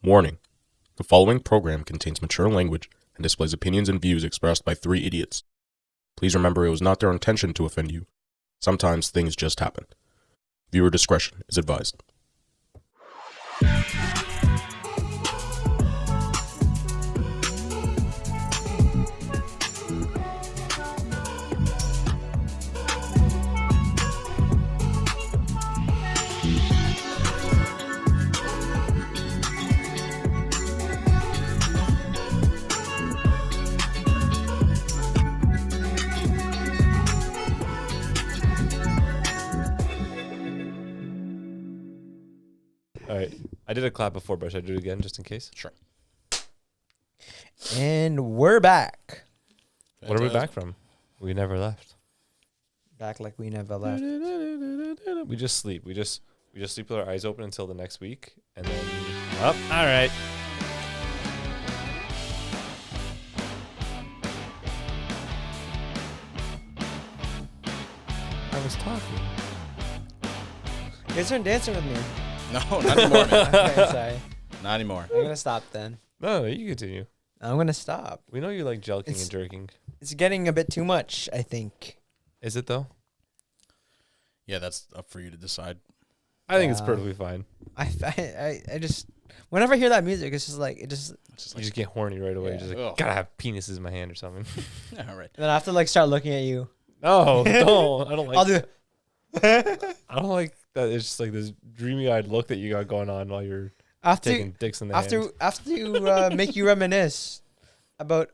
Warning. The following program contains mature language and displays opinions and views expressed by three idiots. Please remember it was not their intention to offend you. Sometimes things just happen. Viewer discretion is advised. All right. I did a clap before, but should I do it again just in case? Sure. And we're back. What are we back from? We never left. Back like we never left. We just sleep. We just sleep with our eyes open until the next week, and then up. All right. I was talking. You guys aren't dancing with me. No, not anymore, man. Okay, sorry. Not anymore. I'm going to stop then. No, you continue. I'm going to stop. We know you like jelking It's- and jerking. It's getting a bit too much, I think. Is it though? Yeah, that's up for you to decide. I think it's Yeah. perfectly fine. I just, whenever I hear that music, it's just like, It's just You like, just get horny right away. Yeah. Just like, Ugh. gotta have penises in my hand or something. all right. and then I have to like start looking at you. No, don't. I don't I'll like. do I don't like that. It's just like this dreamy-eyed look that you got going on while you're after taking dicks in the hand. after you make you reminisce about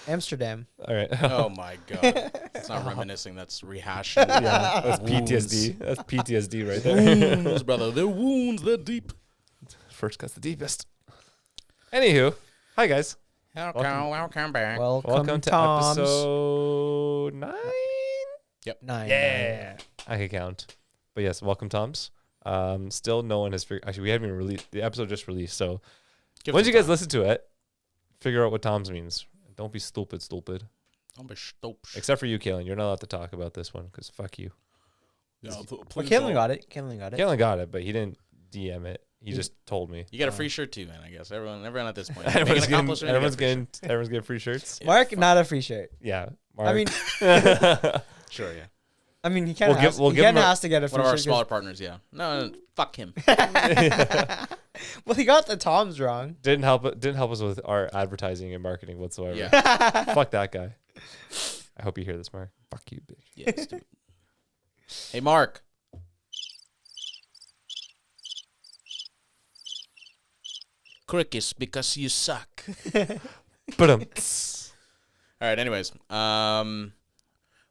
Amsterdam. All right. Oh my god. It's not reminiscing. That's rehashing. Yeah, that's Wounds. PTSD. That's PTSD right there. Wounds, brother. They're wounds. They're deep. First cut's the deepest. Anywho, hi guys. Welcome back. Welcome to Tom's. episode 9. Nine. Yeah, I can count. But yes, welcome Tom's. Still, no one has figured. Actually, we haven't even released the episode. Just released. So Give once some you guys time. listen to it, figure out what Tom's means. Don't be stupid. Don't be stupid. Except for you, Kalen. You're not allowed to talk about this one because fuck you. No, Well, please Caitlin don't. got it. Caitlin got it. Kalen got it, but he didn't DM it. He just told me. You got a free shirt too, man. I guess everyone at this point. Everyone's Make an getting, accomplishment, you get a free shirt. everyone's getting free shirts. Mark, not a free shirt. Yeah, Mark. I mean, Sure, yeah. I mean, he kind of We'll give him a- has to get a free One of our shirt. smaller partners, yeah. No, fuck him. Well, he got the Toms wrong. didn't help us with our advertising and marketing whatsoever. Yeah. Fuck that guy. I hope you hear this, Mark. Fuck you, bitch. Yeah, stupid. Hey, Mark. Crickets, because you suck. But All right, anyways. What are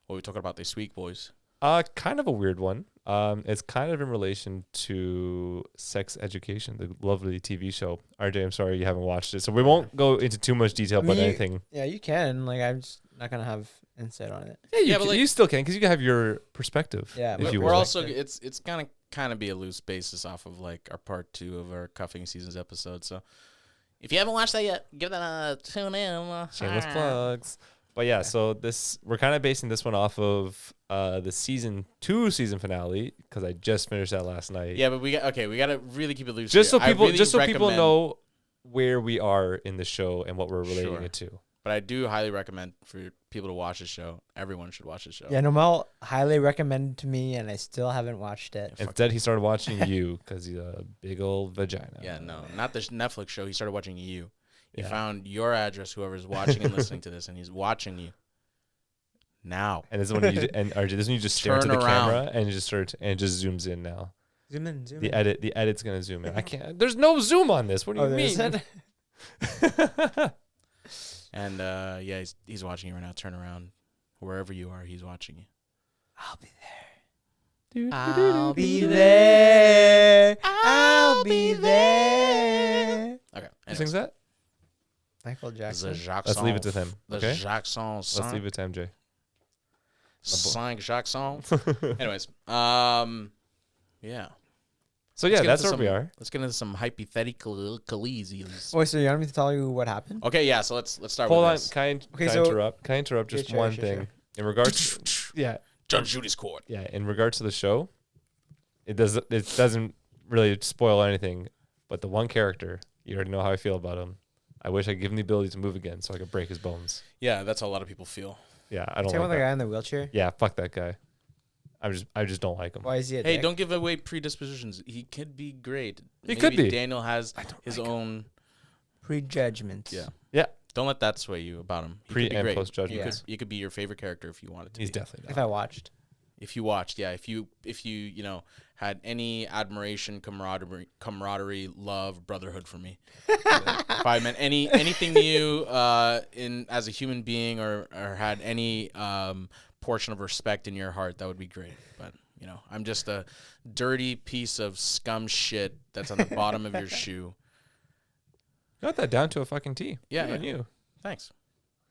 we talking about this week, boys? kind of a weird one. It's kind of in relation to Sex Education, the lovely TV show. RJ, I'm sorry you haven't watched it, so we won't go into too much detail about anything. Yeah, you can. Like, I'm just not gonna have insight on it. Yeah, you, Yeah, but like- you still can because you can have your perspective. Yeah, if but you We're will. also it's gonna kind of be a loose basis off of like our part 2 of our cuffing seasons episode. So if you haven't watched that yet, give that a tune in. Shameless plugs. But yeah, so we're kind of basing this one off of the season 2 season finale because I just finished that last night. Yeah, but we gotta really keep it loose. Just so here. I people really people recommend- know where we are in the show and what we're relating Sure. it to. But I do highly recommend for people to watch the show. Everyone should watch the show. Yeah, Noemel highly recommended to me, and I still haven't watched it. Instead, he started watching you because he's a big old vagina. Yeah, no, not the Netflix show. He started watching you. He Yeah. found your address, whoever's watching and listening to this, and he's watching you now. And this is when you and RJ, this is when you just stare into Turn the around. camera and you just start and it just zooms in now. Zoom in, zoom The in. edit's gonna zoom in. I can't. There's no zoom on this. What do you Oh, there mean? isn't? And yeah, he's watching you right now. Turn around, wherever you are, he's watching you. I'll be there. I'll be there. I'll be there. Okay. Who sings that? Michael The Jackson. Jacques Let's leave it to him. The Okay. Jacques Let's leave it to MJ. Sang Jacques song. Anyways, yeah. So yeah, Let's get that's into where we some- are. Let's get into some hypothetical collesions. Wait, so you want me to tell you what happened? Okay, yeah. So let's start Hold with on. this. Can I so- interrupt? Can I interrupt just sure, one sure, thing sure. in regards? Yeah, Judge Judy's court. yeah. In regards to the show, it doesn't really spoil anything. But the one character, You already know how I feel about him. I wish I could give him the ability to move again so I could break his bones. Yeah, that's how a lot of people feel. Yeah, I don't Talking like about the that. guy in the wheelchair. Yeah, fuck that guy. I just don't like him. Why is he a Hey, dick? don't give away predispositions. He could be great. He could be. Daniel has his own. Prejudgments. Yeah. Yeah, Don't let that sway you about him. He pre could be and great. post judgment. Yeah. You could be your favorite character if you wanted to. He's be. definitely If not. I watched. If you watched, yeah. If you had any admiration, camaraderie, love, brotherhood for me. If I meant anything to you in as a human being or had any portion of respect in your heart, that would be great. But I'm just a dirty piece of scum shit that's on the bottom of your shoe. Got that down to a fucking T. Yeah, Good on yeah. you. Thanks.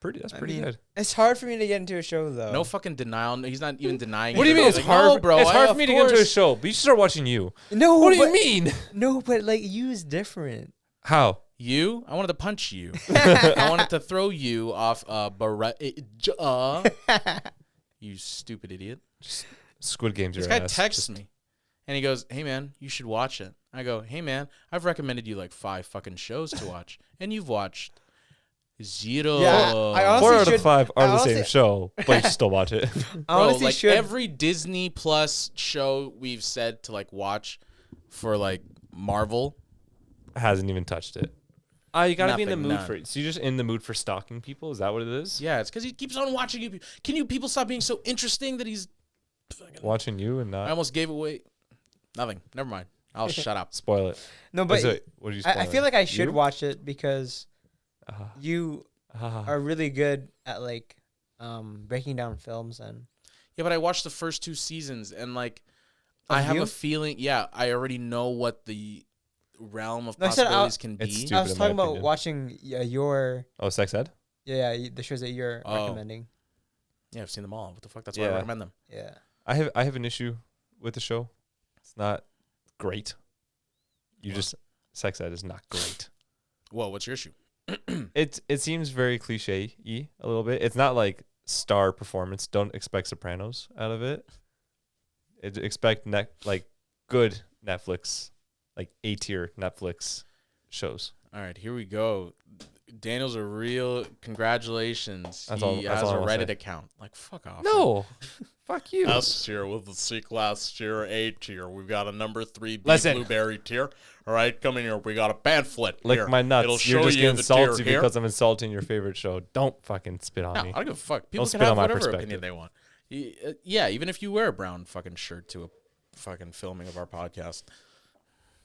That's I pretty mean, good. It's hard for me to get into a show though. No fucking denial. He's not even denying. What do you mean He's it's like, hard? No, bro. It's hard of for me to get into a course." show, but you should start watching you. No. What do but, you mean? No, but like you is different. How? You? I wanted to punch you. I wanted to throw you off you stupid idiot. Squid Games. This your guy ass. texts me, and he goes, "Hey man, you should watch it." I go, "Hey man, I've recommended you like 5 fucking shows to watch, and you've watched 0." Yeah, I honestly 4 out of should- 5 are I the honestly- same show, but you should still watch it. I Bro, honestly like should. every Disney Plus show we've said to like watch for like Marvel. Hasn't even touched it. You gotta be in the Nothing, mood none. for it. So you're just in the mood for stalking people? Is that what it is? Yeah, it's because he keeps on watching you. Can you people stop being so interesting that he's fucking... Watching you and I not almost gave away nothing. Never mind. I'll shut up. spoil it. No, but What are you I spoiling? feel like I should You? watch it because Ah, you ah. are really good at like breaking down films and Yeah, but I watched the first 2 seasons and like Of I have you? a feeling. Yeah, I already know what the realm of No, I said possibilities can It's be. stupid. I was in my talking about opinion. watching your Oh, sex ed? the shows that you're Oh. recommending. Yeah, I've seen them all. What the fuck? That's why I Yeah. recommend them. Yeah. I have an issue with the show. It's not great. Sex ed is not great. Whoa, what's your issue? It seems very cliche-y a little bit. It's not like star performance. Don't expect Sopranos out of it. Expect good Netflix, like A-tier Netflix shows. All right, here we go. Daniel's a real congratulations. That's He all- that's has all a I wanna Reddit say. account. Like fuck off. No, fuck you. S tier with the C class tier, A tier. We've got a number 3 B Listen. blueberry tier. All right, come in here. We got a pamphlet. Lick here. my nuts. It'll You're show just you getting the tier salty here. because I'm insulting your favorite show. Don't fucking spit on No, me. I don't give a fuck. People Don't can spit on have my whatever perspective. opinion they want. Yeah, even if you wear a brown fucking shirt to a fucking filming of our podcast.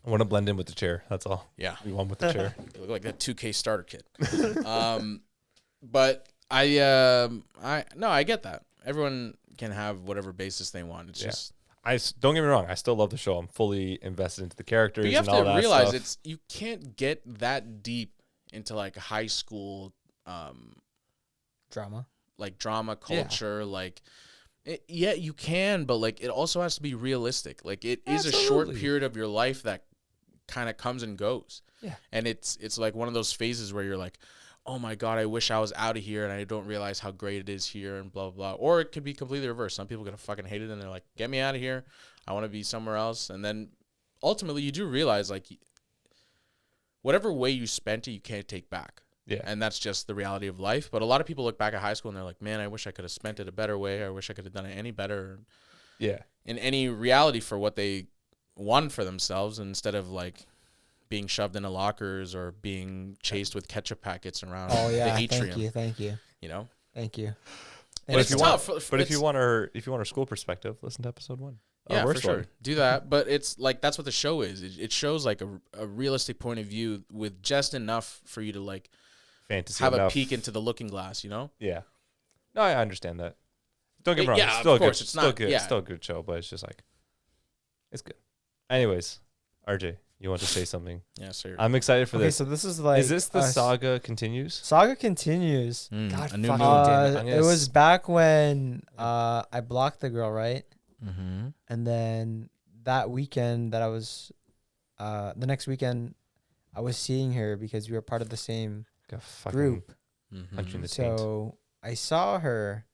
I want to blend in with the chair. That's all. Yeah, We won with the chair. you look like that 2K starter kit. But I get that. Everyone can have whatever basis they want. It's Yeah. just Don't get me wrong. I still love the show. I'm fully invested into the characters but you have and all to that realize stuff. you can't get that deep into like high school Drama. like drama culture yeah, you can, but like it also has to be realistic. Like it is a short Absolutely. period of your life that kind of comes and goes. Yeah. And it's like one of those phases where you're like, oh my God, I wish I was out of here and I don't realize how great it is here and blah, blah, blah. Or it could be completely reversed. Some people are going to fucking hate it and they're like, get me out of here. I want to be somewhere else. And then ultimately you do realize like whatever way you spent it, you can't take back. Yeah. And that's just the reality of life. But a lot of people look back at high school and they're like, man, I wish I could have spent it a better way. I wish I could have done it any better. Yeah. In any reality for what they want for themselves instead of like being shoved into lockers or being chased with ketchup packets around Oh yeah. the atrium. Thank you. You know? Thank you. And But it's if you tough. But if you want our school perspective, listen to episode 1. Yeah, for worst sure. one. Do that. But it's like that's what the show is. It shows like a realistic point of view with just enough for you to like Fantasy have enough. a peek into the looking glass, you know? Yeah. No, I understand that. Don't get me wrong. Yeah, It's of still course, good. it's Still not- good. yeah. Still a good show, but it's just like it's good. Anyways, RJ, you want to say something? Yeah, sir. I'm excited for Okay, this. so this is like Is this the us- saga continues? Saga continues. God a new fucking moon. damn it. I'm It gonna was back when I blocked the girl, right? Mm-hmm. And then that weekend that I was, the next weekend, I was seeing her because we were part of the same Like a fucking group. punch you in the taint. So I saw her,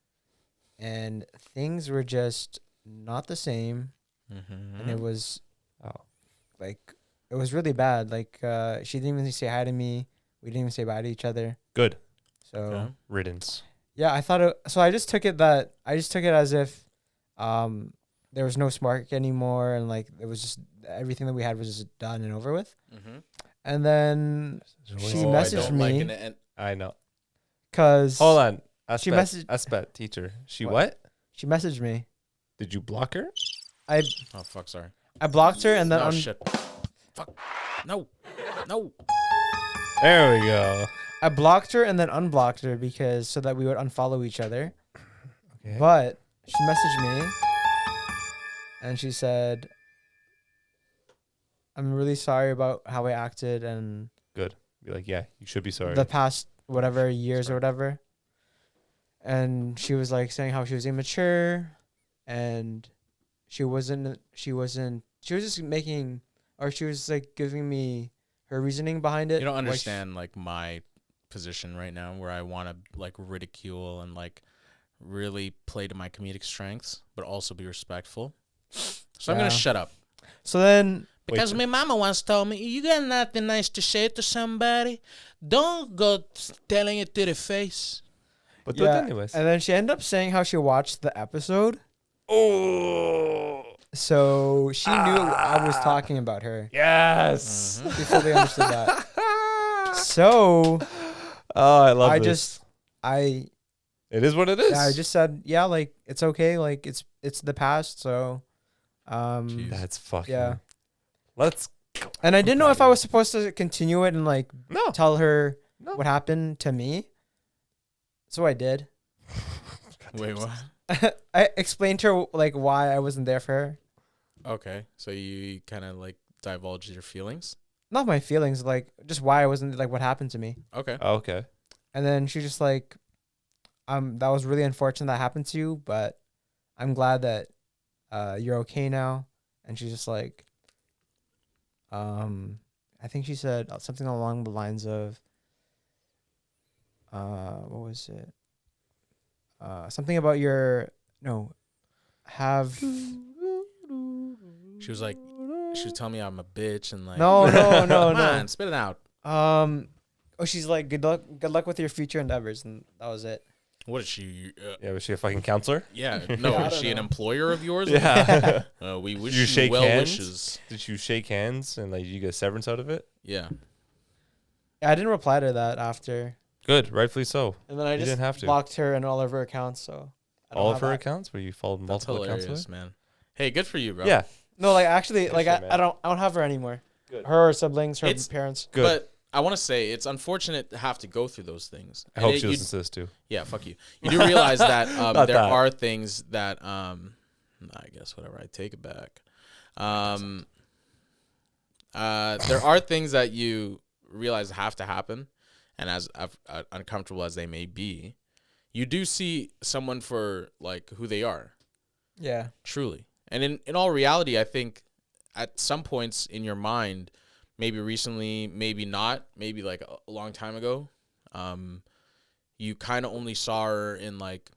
and things were just not the same. Mm-hmm. And it was Oh. like it was really bad. Like she didn't even say hi to me. We didn't even say bye to each other. Good. So Okay. Riddance. yeah, I thought it. So I just took it as if there was no spark anymore, and like it was just everything that we had was just done and over with. Mm-hmm. And then she Oh, I messaged don't me I know. because Hold on. She messaged- Aspet teacher. She What? what? she messaged me. Did you block her? I Oh fuck! Sorry. blocked her and then No shit. Fuck. No. There we go. I blocked her and then unblocked her because so that we would unfollow each other. Okay. But she messaged me and she said, "I'm really sorry about how I acted and Be like, yeah, you should be sorry. the past whatever years or whatever." And she was like saying how she was immature and she was just making, or she was like giving me her reasoning behind it. You don't why she- understand like my position right now, where I want to like ridicule and like really play to my comedic strengths, but also be respectful. So I'm gonna Yeah. shut up. So then Because my mama once told me, you got nothing nice to say to somebody, don't go telling it to the face. but do it yeah, anyways. and then she ended up saying how she watched the episode. Oh. So she knew I was talking about her. Yes. Mhm. She fully understood that. So Oh, I love I this. I It is what it is. I just said, yeah, like it's okay, like it's the past. So, Jeez. That's fucking. yeah. Let's. And I didn't know if I was supposed to continue it and like No. tell her No. what happened to me. So I did. Wait, what? I explained to her like why I wasn't there for her. Okay, so you kind of like divulged your feelings. Not my feelings, like just why I wasn't, like what happened to me. Okay. Oh, okay. And then she just like, that was really unfortunate that happened to you, but I'm glad that you're okay now. And she's just like, I think she said something along the lines of, what was it? Something about She was like, she was telling me I'm a bitch and like. no, Come on, spit it out. she's like, good luck with your future endeavors, and that was it. What is she? Yeah, was she a fucking counselor? Yeah, Yeah, no, I is don't she an know. employer of yours? Yeah. We wish Did you you shake well hands? wishes. Did you shake hands and like you get severance out of it? Yeah. I didn't reply to that after, Good, rightfully so. and then I You just didn't have to. blocked her and all of her accounts. So I don't All have of her that. accounts where you followed That's multiple accounts hilarious, with? man. Hey, good for you, bro. Yeah. No, like actually, like Appreciate it, I man. don't have her anymore. Good. Her siblings, her It's- parents. Good. But I want to say it's unfortunate to have to go through those things. I And hope it- she you- listens to this too. Yeah, fuck you. You do realize that Not there that. are things that I guess whatever, I take it back. There are things that you realize have to happen, and as uncomfortable as they may be, you do see someone for like who they are, Yeah, truly. And in all reality, I think at some points in your mind, maybe recently, maybe not, maybe like a long time ago, you kind of only saw her in like,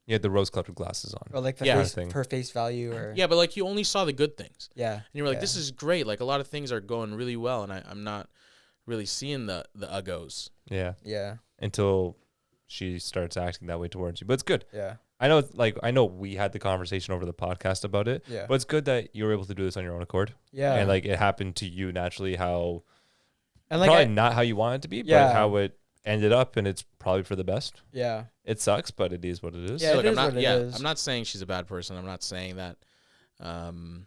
You had the rose-colored glasses on. or like the Yeah. face, Thing. her face value, or yeah, but like you only saw the good things. yeah. And you were like, Yeah. this is great. Like a lot of things are going really well, and I'm not really seeing the uggos. Yeah. Yeah, Until she starts acting that way towards you. But it's good. yeah, I know I know we had the conversation over the podcast about it. yeah, But it's good that you were able to do this on your own accord. yeah. And like it happened to you naturally how and like probably not how you want it to be, Yeah. but how it ended up, and it's probably for the best. yeah, It sucks, but it is what it is. Yeah, Look, it I'm is not. what it Yeah, is. I'm not saying she's a bad person. I'm not saying that. Trying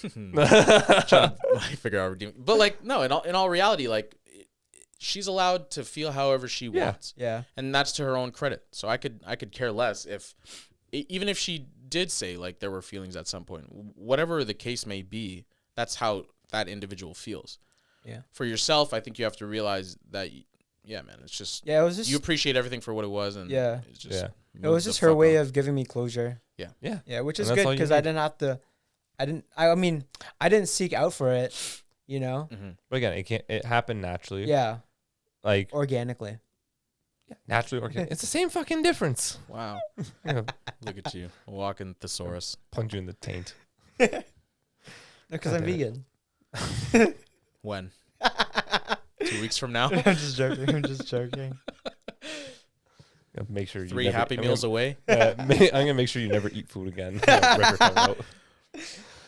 to like, figure out redeem. But like no, in all reality, like she's allowed to feel however she Yeah. wants, yeah, and that's to her own credit. So I could care less if even if she did say like there were feelings at some point, whatever the case may be. That's how that individual feels. Yeah. For yourself, I think you have to realize that. Yeah, man, it's just yeah. It was just you appreciate everything for what it was, and Yeah. it's just Yeah. it was just her way of giving me closure. Yeah. Yeah, which And is that's good all you because I need. didn't have to. I mean, I didn't seek out for it. You know. Mm-hmm. But again, it happened naturally. Yeah, Like organically. naturally organic. It's the same fucking difference. Wow. I'm gonna Look at you, a walking thesaurus. punch you in the taint. Because God I'm damn it. vegan. When? 2 weeks from now? I'm just joking. I'm just joking. Make sure you 3 never, happy meals away. I'm gonna make sure you never eat food again. Rip your tongue out.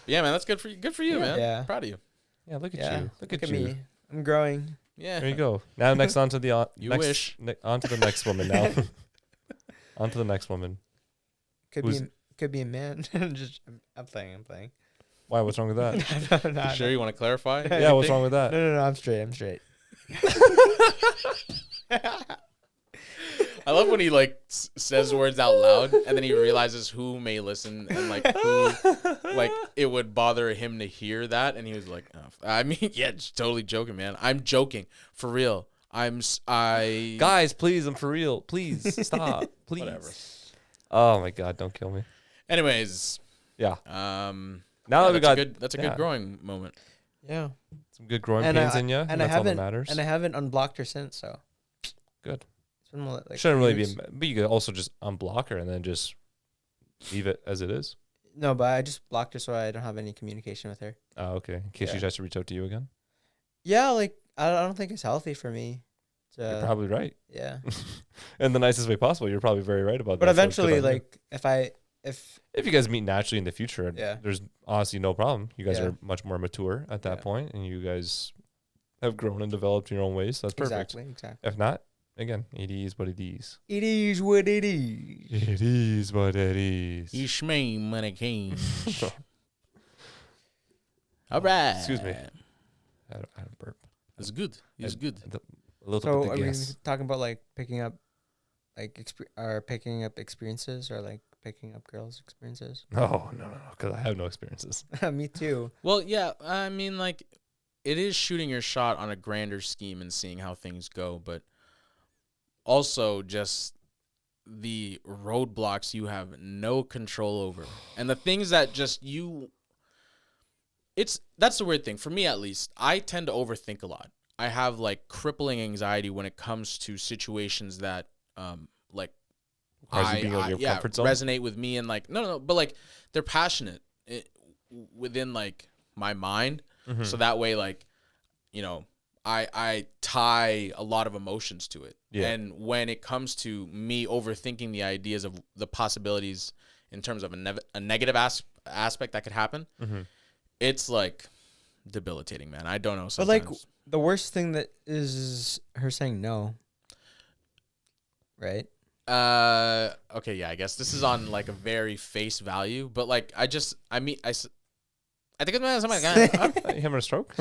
Yeah, man, that's good for you. Good for you, man. Yeah. Proud of you. Yeah, look at Yeah. you. Look at me. I'm growing. Yeah. There you go. Now next on to the You next, wish. On to the next woman now. On to the next woman. Could be a man. I'm playing. Why? What's wrong with that? No, You sure you want to clarify? Yeah, what's wrong with that? No. I'm straight. I love when he like says words out loud and then he realizes who may listen and like who like it would bother him to hear that, and he was like, oh. I mean, yeah, just totally joking, man. I'm joking for real. Guys, please, I'm for real. Please stop. Please. Whatever. Oh my God, don't kill me. Anyways, Yeah. now that we got that's a good growing moment. Yeah. some good growing And pains I- in you, and I that's all that haven't- matters. And I haven't unblocked her since, so. Good. It's been like Shouldn't really be, years. but you could also just unblock her and then just leave it as it is. No, but I just blocked her so I don't have any communication with her. Oh, okay. In case she Yeah. tries to reach out to you again. Yeah, like I don't think it's healthy for me. You're probably right. Yeah. In the nicest way possible. You're probably very right about But that. so good eventually, on you. like if you guys meet naturally in the future, Yeah. there's honestly no problem. You guys Yeah. are much more mature at that Yeah. point, and you guys have grown and developed in your own ways. So that's perfect. Exactly. If not, again, it is what it is. It is what it is. It is what it is. You shmee money king. All right. Excuse me. I had a burp. It's good. It's good. A little So bit are of we gas. talking about like picking up, picking up experiences or like picking up girls' experiences? No, because I have no experiences. Me too. Well, yeah, I mean, like, it is shooting your shot on a grander scheme and seeing how things go, but also just the roadblocks you have no control over. And the things that just that's the weird thing. For me, at least, I tend to overthink a lot. I have, like, crippling anxiety when it comes to situations that, like, Requires you being out of your comfort zone? resonate with me, and like no, but like they're passionate within like my mind, Mhm. so that way like I tie a lot of emotions to it, Yeah. and when it comes to me overthinking the ideas of the possibilities in terms of a negative aspect that could happen, Mhm. it's like debilitating, man. I don't know. But like Sometimes. the worst thing that is her saying no. Right? Okay, yeah, I guess this is on like a very face value, but like I think it's something like You having a stroke?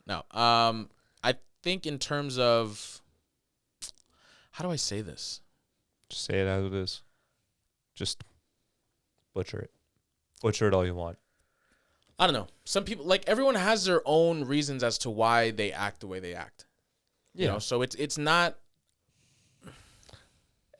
no. I think in terms of how do I say this? Just say it as it is. Just butcher it. Butcher it all you want. I don't know. Some people, like, everyone has their own reasons as to why they act the way they act. You know, so it's not.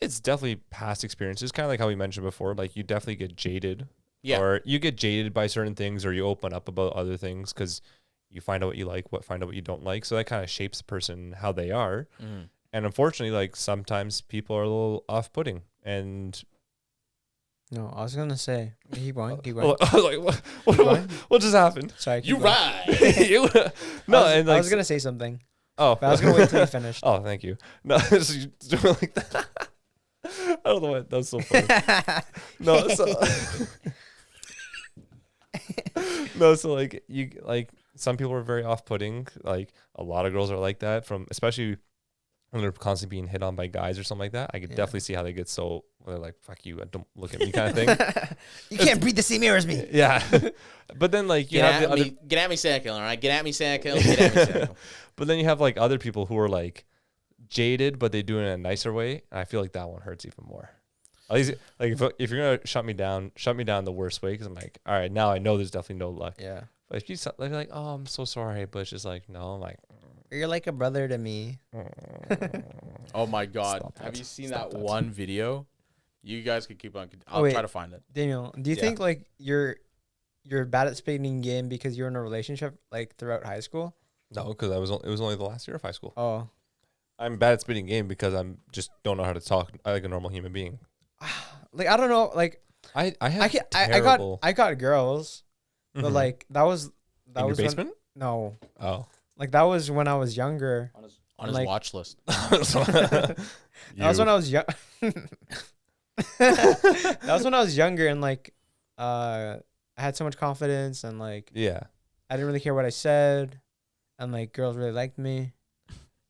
It's definitely past experiences, kind of like how we mentioned before. Like, you definitely get jaded. Yeah. Or you get jaded by certain things, or you open up about other things because you find out what you like, find out what you don't like. So that kind of shapes the person, how they are. Mm. And unfortunately, like, sometimes people are a little off-putting. And No, I was gonna say. Keep going. Keep I going. was like, what just happened? Sorry. You keep going. right. No, I and like, was gonna say something, oh, but I was gonna wait till you finished. Oh, thank you. No, so you doing like that. I don't know what that was so funny. No, so like you like some people are very off-putting. Like a lot of girls are like that. Especially when they're constantly being hit on by guys or something like that. I could definitely see how they get so they're like, "Fuck you, don't look at me," kind of thing. You can't breathe the same air as me. Yeah, but then like you have the other. Get at me, Sandkill, all right? Get at me, Sandkill. Get at me, Sandkill. But then you have like other people who are like jaded, but they do it in a nicer way. And I feel like that one hurts even more. At least, like if you're gonna shut me down the worst way, because I'm like, all right, now I know there's definitely no luck. Yeah. But if you like, oh, I'm so sorry, but it's just like, no, I'm like, You're like a brother to me. Oh my God! Stop Have that. you seen Stop that that. one video? You guys could keep on. I'll wait. try to find it. Daniel, do you Yeah. think like you're bad at speaking game because you're in a relationship like throughout high school? no, because it was only the last year of high school. Oh. I'm bad at spitting game because I'm just don't know how to talk like a normal human being. Like I don't know, like I have I terrible got girls, Mhm. but like that was in your when- basement. No, Oh. like that was when I was younger. On his Like- watch list. That was when I was young. That was when I was younger, and like, I had so much confidence, and like, Yeah. I didn't really care what I said, and like, girls really liked me.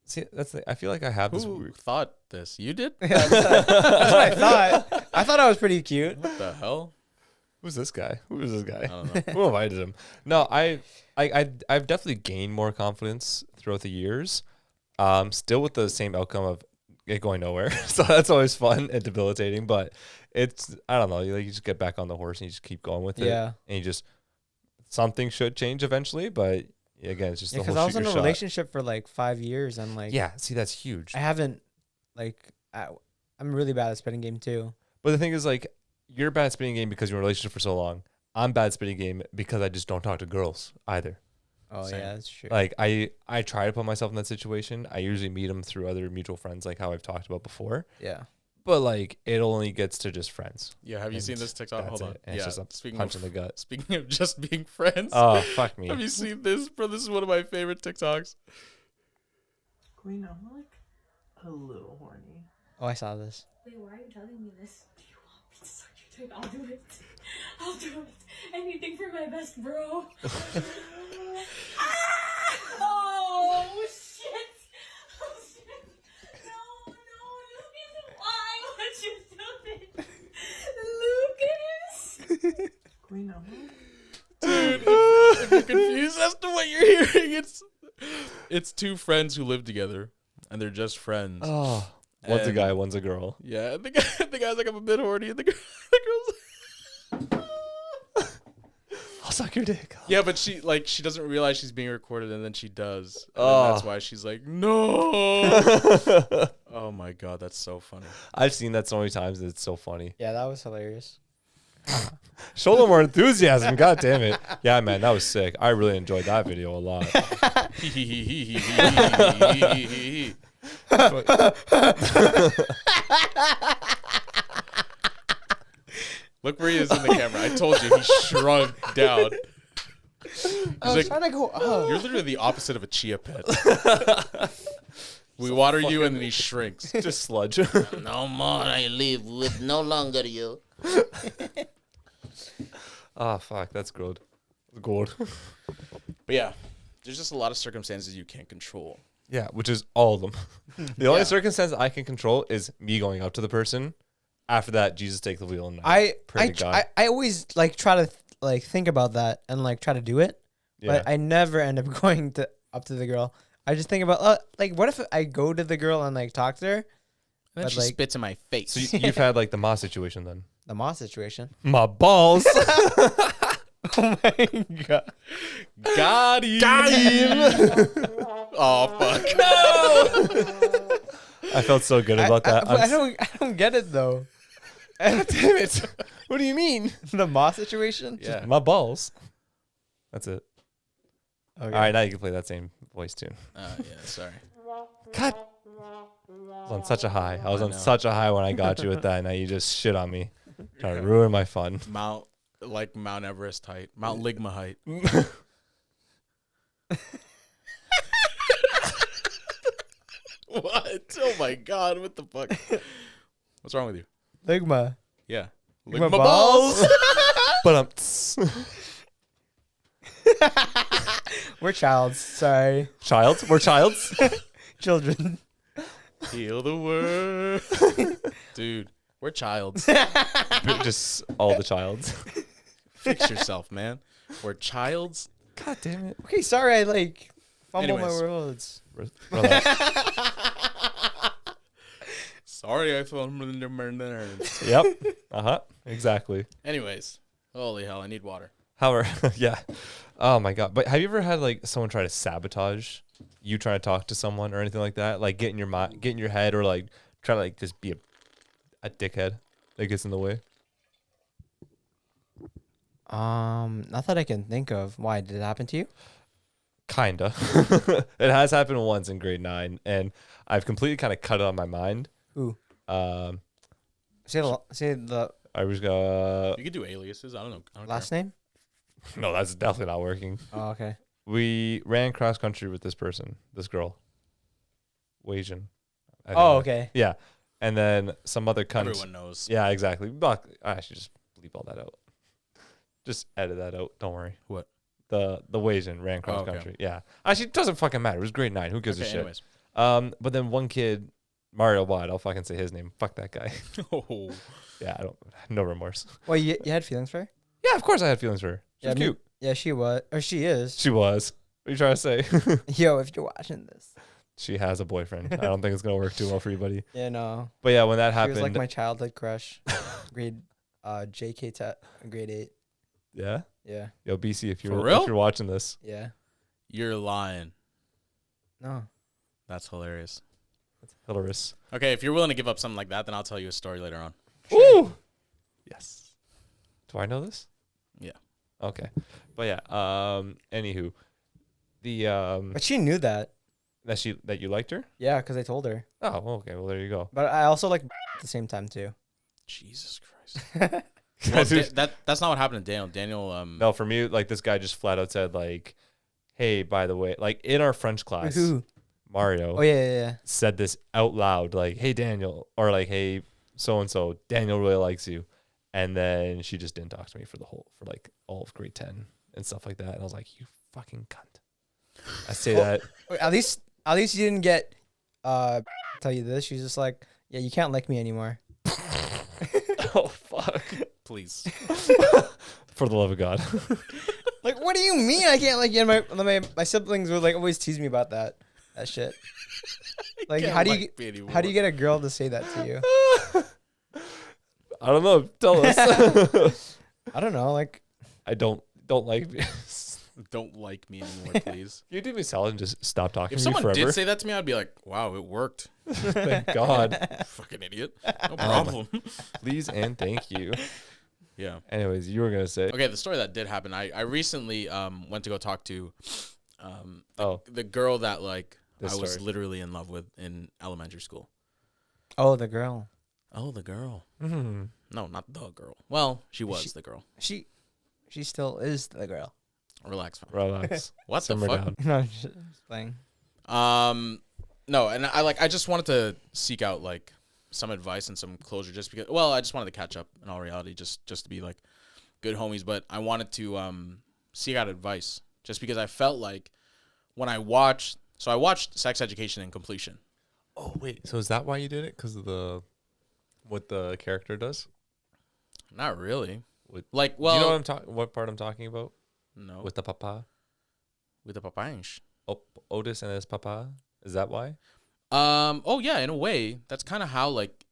See, I feel like I have this Who weird. thought this? You did? Yeah, that's what I thought. I thought I was pretty cute. What the hell? Who's this guy? Who is this I guy? don't know. Who invited him? No, I've definitely gained more confidence throughout the years. Still with the same outcome of it going nowhere. So that's always fun and debilitating. But it's I don't know. You just get back on the horse and you just keep going with it. Yeah. And you just something should change eventually. But again, it's just the Because whole I was shoot in your a shot. relationship for like 5 years, and like, Yeah. See, that's huge. I haven't, like, I'm really bad at spitting game too. But the thing is, like, you're bad at spitting game because you're in a relationship for so long. I'm bad at spitting game because I just don't talk to girls either. Oh Same. yeah, that's true. Like I try to put myself in that situation. I usually meet them through other mutual friends, like how I've talked about before. Yeah. But like it only gets to just friends. Yeah, have you And seen this TikTok? that's Hold on. it. And it's Yeah, just a speaking punch of in the gut. speaking of just being friends. Oh fuck me. Have you seen this, bro? This is one of my favorite TikToks. Queen, I'm like a little horny. Oh, I saw this. Wait, why are you telling me this? Do you want me to suck your dick? I'll do it. I'll do it. Anything for my best bro. Ah! Oh, shit. Oh, shit. No, Lucas. Why would you do this? Lucas. Queen, I'm like Dude, if you're confused as to what you're hearing, it's two friends who live together, and they're just friends. Oh, one's a And- guy, one's a girl. Yeah, and the guy's like, I'm a bit horny, and the girl's I'll suck your dick. yeah, but she doesn't realize she's being recorded, and then she does. And Oh. that's why she's like, no. Oh my god, that's so funny. I've seen that so many times that it's so funny. Yeah, that was hilarious. Show a little more enthusiasm. God damn it. Yeah, man, that was sick. I really enjoyed that video a lot. Look where he is in the camera. I told you he shrunk down. I was like, trying to go up. You're literally the opposite of a chia pet. We water you and then he shrinks. Just sludge. No more I live with no longer you. Oh, fuck. That's good. Good. But yeah, there's just a lot of circumstances you can't control. Yeah, which is all of them. The only Yeah. circumstance I can control is me going up to the person. After that, Jesus take the wheel and I pray to God. I always like try to like think about that and like try to do it, Yeah. but I never end up going up to the girl. I just think about like what if I go to the girl and like talk to her, And then But, she like- spits in my face. So you've had like the Ma situation then. the Moss situation. My balls. Oh my god! Got him. Oh fuck. I felt so good about that. I don't get it though. God damn it. What do you mean? The Moss situation. Yeah. My balls. That's it. Okay. All right, now you can play that same voice tune. Yeah. Sorry. God. I was on such a high. I was I on know. such a high when I got you with that. Now you just shit on me. Trying to ruin my fun. Mount Everest height. Mount Ligma height. What? Oh my god! What the fuck? What's wrong with you? Ligma. Yeah. Ligma balls. But We're childs. Sorry, childs. We're childs. children. Heal the world, dude. We're childs. Just all the childs. Fix yourself, man. We're childs. God damn it. Okay, sorry. I like fumble Anyways. my words. Relax. Sorry, I fell in the nerds. Yep. Exactly. Anyways, holy hell, I need water. However, yeah. Oh my god. But have you ever had like someone try to sabotage you trying to talk to someone or anything like that? Like get in your mind, get in your head, or like try to like just be a dickhead that gets in the way. Not that I can think of. Why did it happen to you? Kinda. It has happened once in grade 9, and I've completely kind of cut it on my mind. Who? Say Say the I was You could do aliases. I don't know. I don't last name. no, that's definitely not working. Oh, okay. We ran cross country with this person, this girl, Asian. Oh, okay. Yeah, and then some other cunt. Everyone knows. Yeah, exactly. But I should just bleep all that out. Just edit that out. Don't worry. What? The Asian ran cross okay. country. Yeah. Actually, it doesn't fucking matter. It was grade 9. Who gives a shit? Anyways. But then one kid, Mario Wad, I'll fucking say his name. Fuck that guy. Oh. Yeah, I don't. No remorse. Well, you had feelings for her? Yeah, of course I had feelings for her. She was cute. Yeah, she was. Or she is. She was. What are you trying to say? Yo, if you're watching this. She has a boyfriend. I don't think it's gonna work too well for you, buddy. Yeah, no. But yeah, when that She happened, was like my childhood crush. grade JK grade 8. yeah. Yeah. Yo, BC, if For you're real? if you're watching this, Yeah. You're lying. No. That's hilarious. it's hilarious. Okay, if you're willing to give up something like that, then I'll tell you a story later on. Ooh. Yes. Do I know this? Yeah. Okay. But yeah. Anywho, the But she knew that. that you liked her. Yeah, because I told her. Oh, well, okay. Well, there you go. But I also like at the same time too. Jesus Christ. Well, that's not what happened to Daniel. Daniel, No, for me, like this guy just flat out said like, "Hey, by the way," like in our French class, Who? Mario Oh yeah. said this out loud, like, "Hey, Daniel," or like, "Hey, so and so, Daniel really likes you," and then she just didn't talk to me for like all of grade 10 and stuff like that. And I was like, "You fucking cunt." I say that. Wait, at least you didn't get tell you this. She's just like, yeah, you can't like me anymore. Oh fuck! please. For the love of God. Like, what do you mean I can't like you? And my siblings would like always tease me about that shit. Like, Can't how do like me anymore. you get a girl to say that to you? I don't know. Tell us. I don't know. Like, I don't like me. Don't like me anymore, please. You do me salad and just stop talking If to someone me forever. did say that to me, I'd be like, wow, it worked. Thank God. Fucking idiot. No problem. Please and thank you. Yeah. Anyways, you were gonna say. Okay, the story that did happen, I recently went to go talk to the girl that like This I was story. literally in love with in elementary school. oh, the girl. Oh, the girl. Mm-hmm. No, not the girl. Well, she was the girl. She still is the girl. Relax, fam. Relax. What the Simmer fuck? down. No, just playing. No, and I just wanted to seek out like some advice and some closure just because I just wanted to catch up in all reality just to be like good homies, but I wanted to seek out advice just because I felt like when I watched Sex Education and Completion. Oh wait, so is that why you did it? Because of what the character does? Not really. With, Like, do well, you know what I'm talking? What part I'm talking about? no, With the papa, with the papanche. Otis and his papa. Is that why? Oh yeah, in a way, that's kind of how like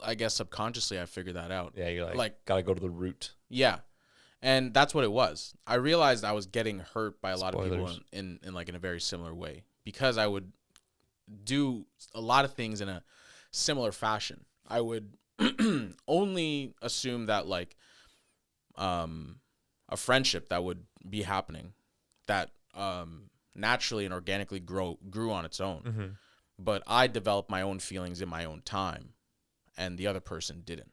I guess subconsciously I figured that out. Yeah, you're Like- gotta go to the root. Yeah. And that's what it was. I realized I was getting hurt by a lot of people Spoilers. in like in a very similar way because I would do a lot of things in a similar fashion. I would only assume that like a friendship that would be happening that naturally and organically grew on its own. Mm-hmm. But I developed my own feelings in my own time and the other person didn't.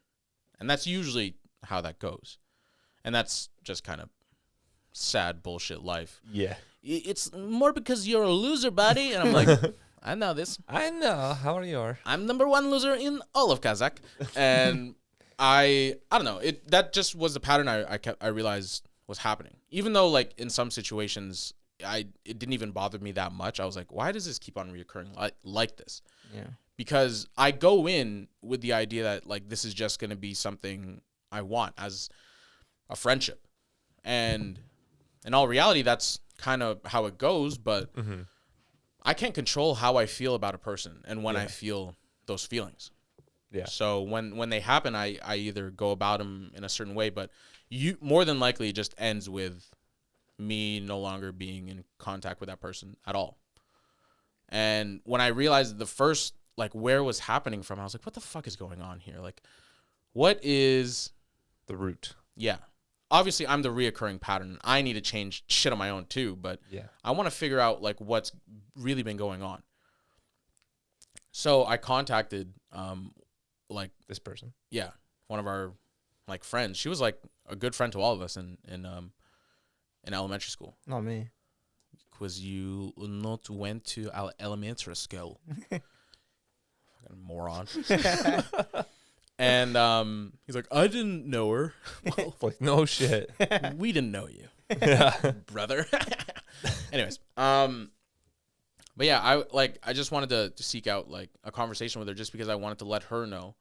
And that's usually how that goes. And that's just kind of sad bullshit life. Yeah, It's more because you're a loser, buddy. And I'm like, I know this. I know how you are. I'm number one loser in all of Kazakh. And I don't know. That just was the pattern I realized was happening. Even though like in some situations it didn't even bother me that much. I was like, why does this keep on reoccurring like this? Yeah. Because I go in with the idea that like this is just going to be something I want as a friendship. And in all reality, that's kind of how it goes, but Mm-hmm. I can't control how I feel about a person and when I Yeah. feel those feelings. Yeah. So when they happen, I either go about them in a certain way, but you more than likely it just ends with me no longer being in contact with that person at all. And when I realized the first, like, where it was happening from, I was like, what the fuck is going on here? Like, what is... The root. Yeah. Obviously, I'm the reoccurring pattern. I need to change shit on my own, too. But Yeah. I want to figure out, like, what's really been going on. So I contacted, like, This person. yeah, one of our, like, friends. She was, like, a good friend to all of us in elementary school. Not me. because you not went to our elementary school. Fucking moron. And he's like, I didn't know her. Well, Like, no shit. we didn't know you, brother. Anyways, but yeah, I just wanted to seek out like a conversation with her just because I wanted to let her know,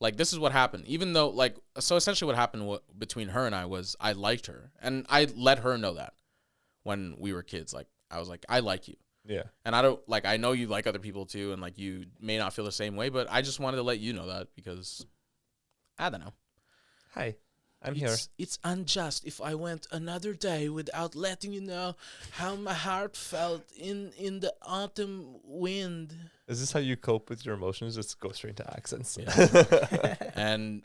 like, this is what happened. Even though, like, so essentially what happened between her and I was I liked her, and I let her know that when we were kids. Like, I was like, I like you. Yeah. And I don't, like, I know you like other people too, and like you may not feel the same way, but I just wanted to let you know that because I don't know. Hi, I'm here. It's unjust if I went another day without letting you know how my heart felt in the autumn wind. Is this how you cope with your emotions? Just go straight to accents. Yeah. And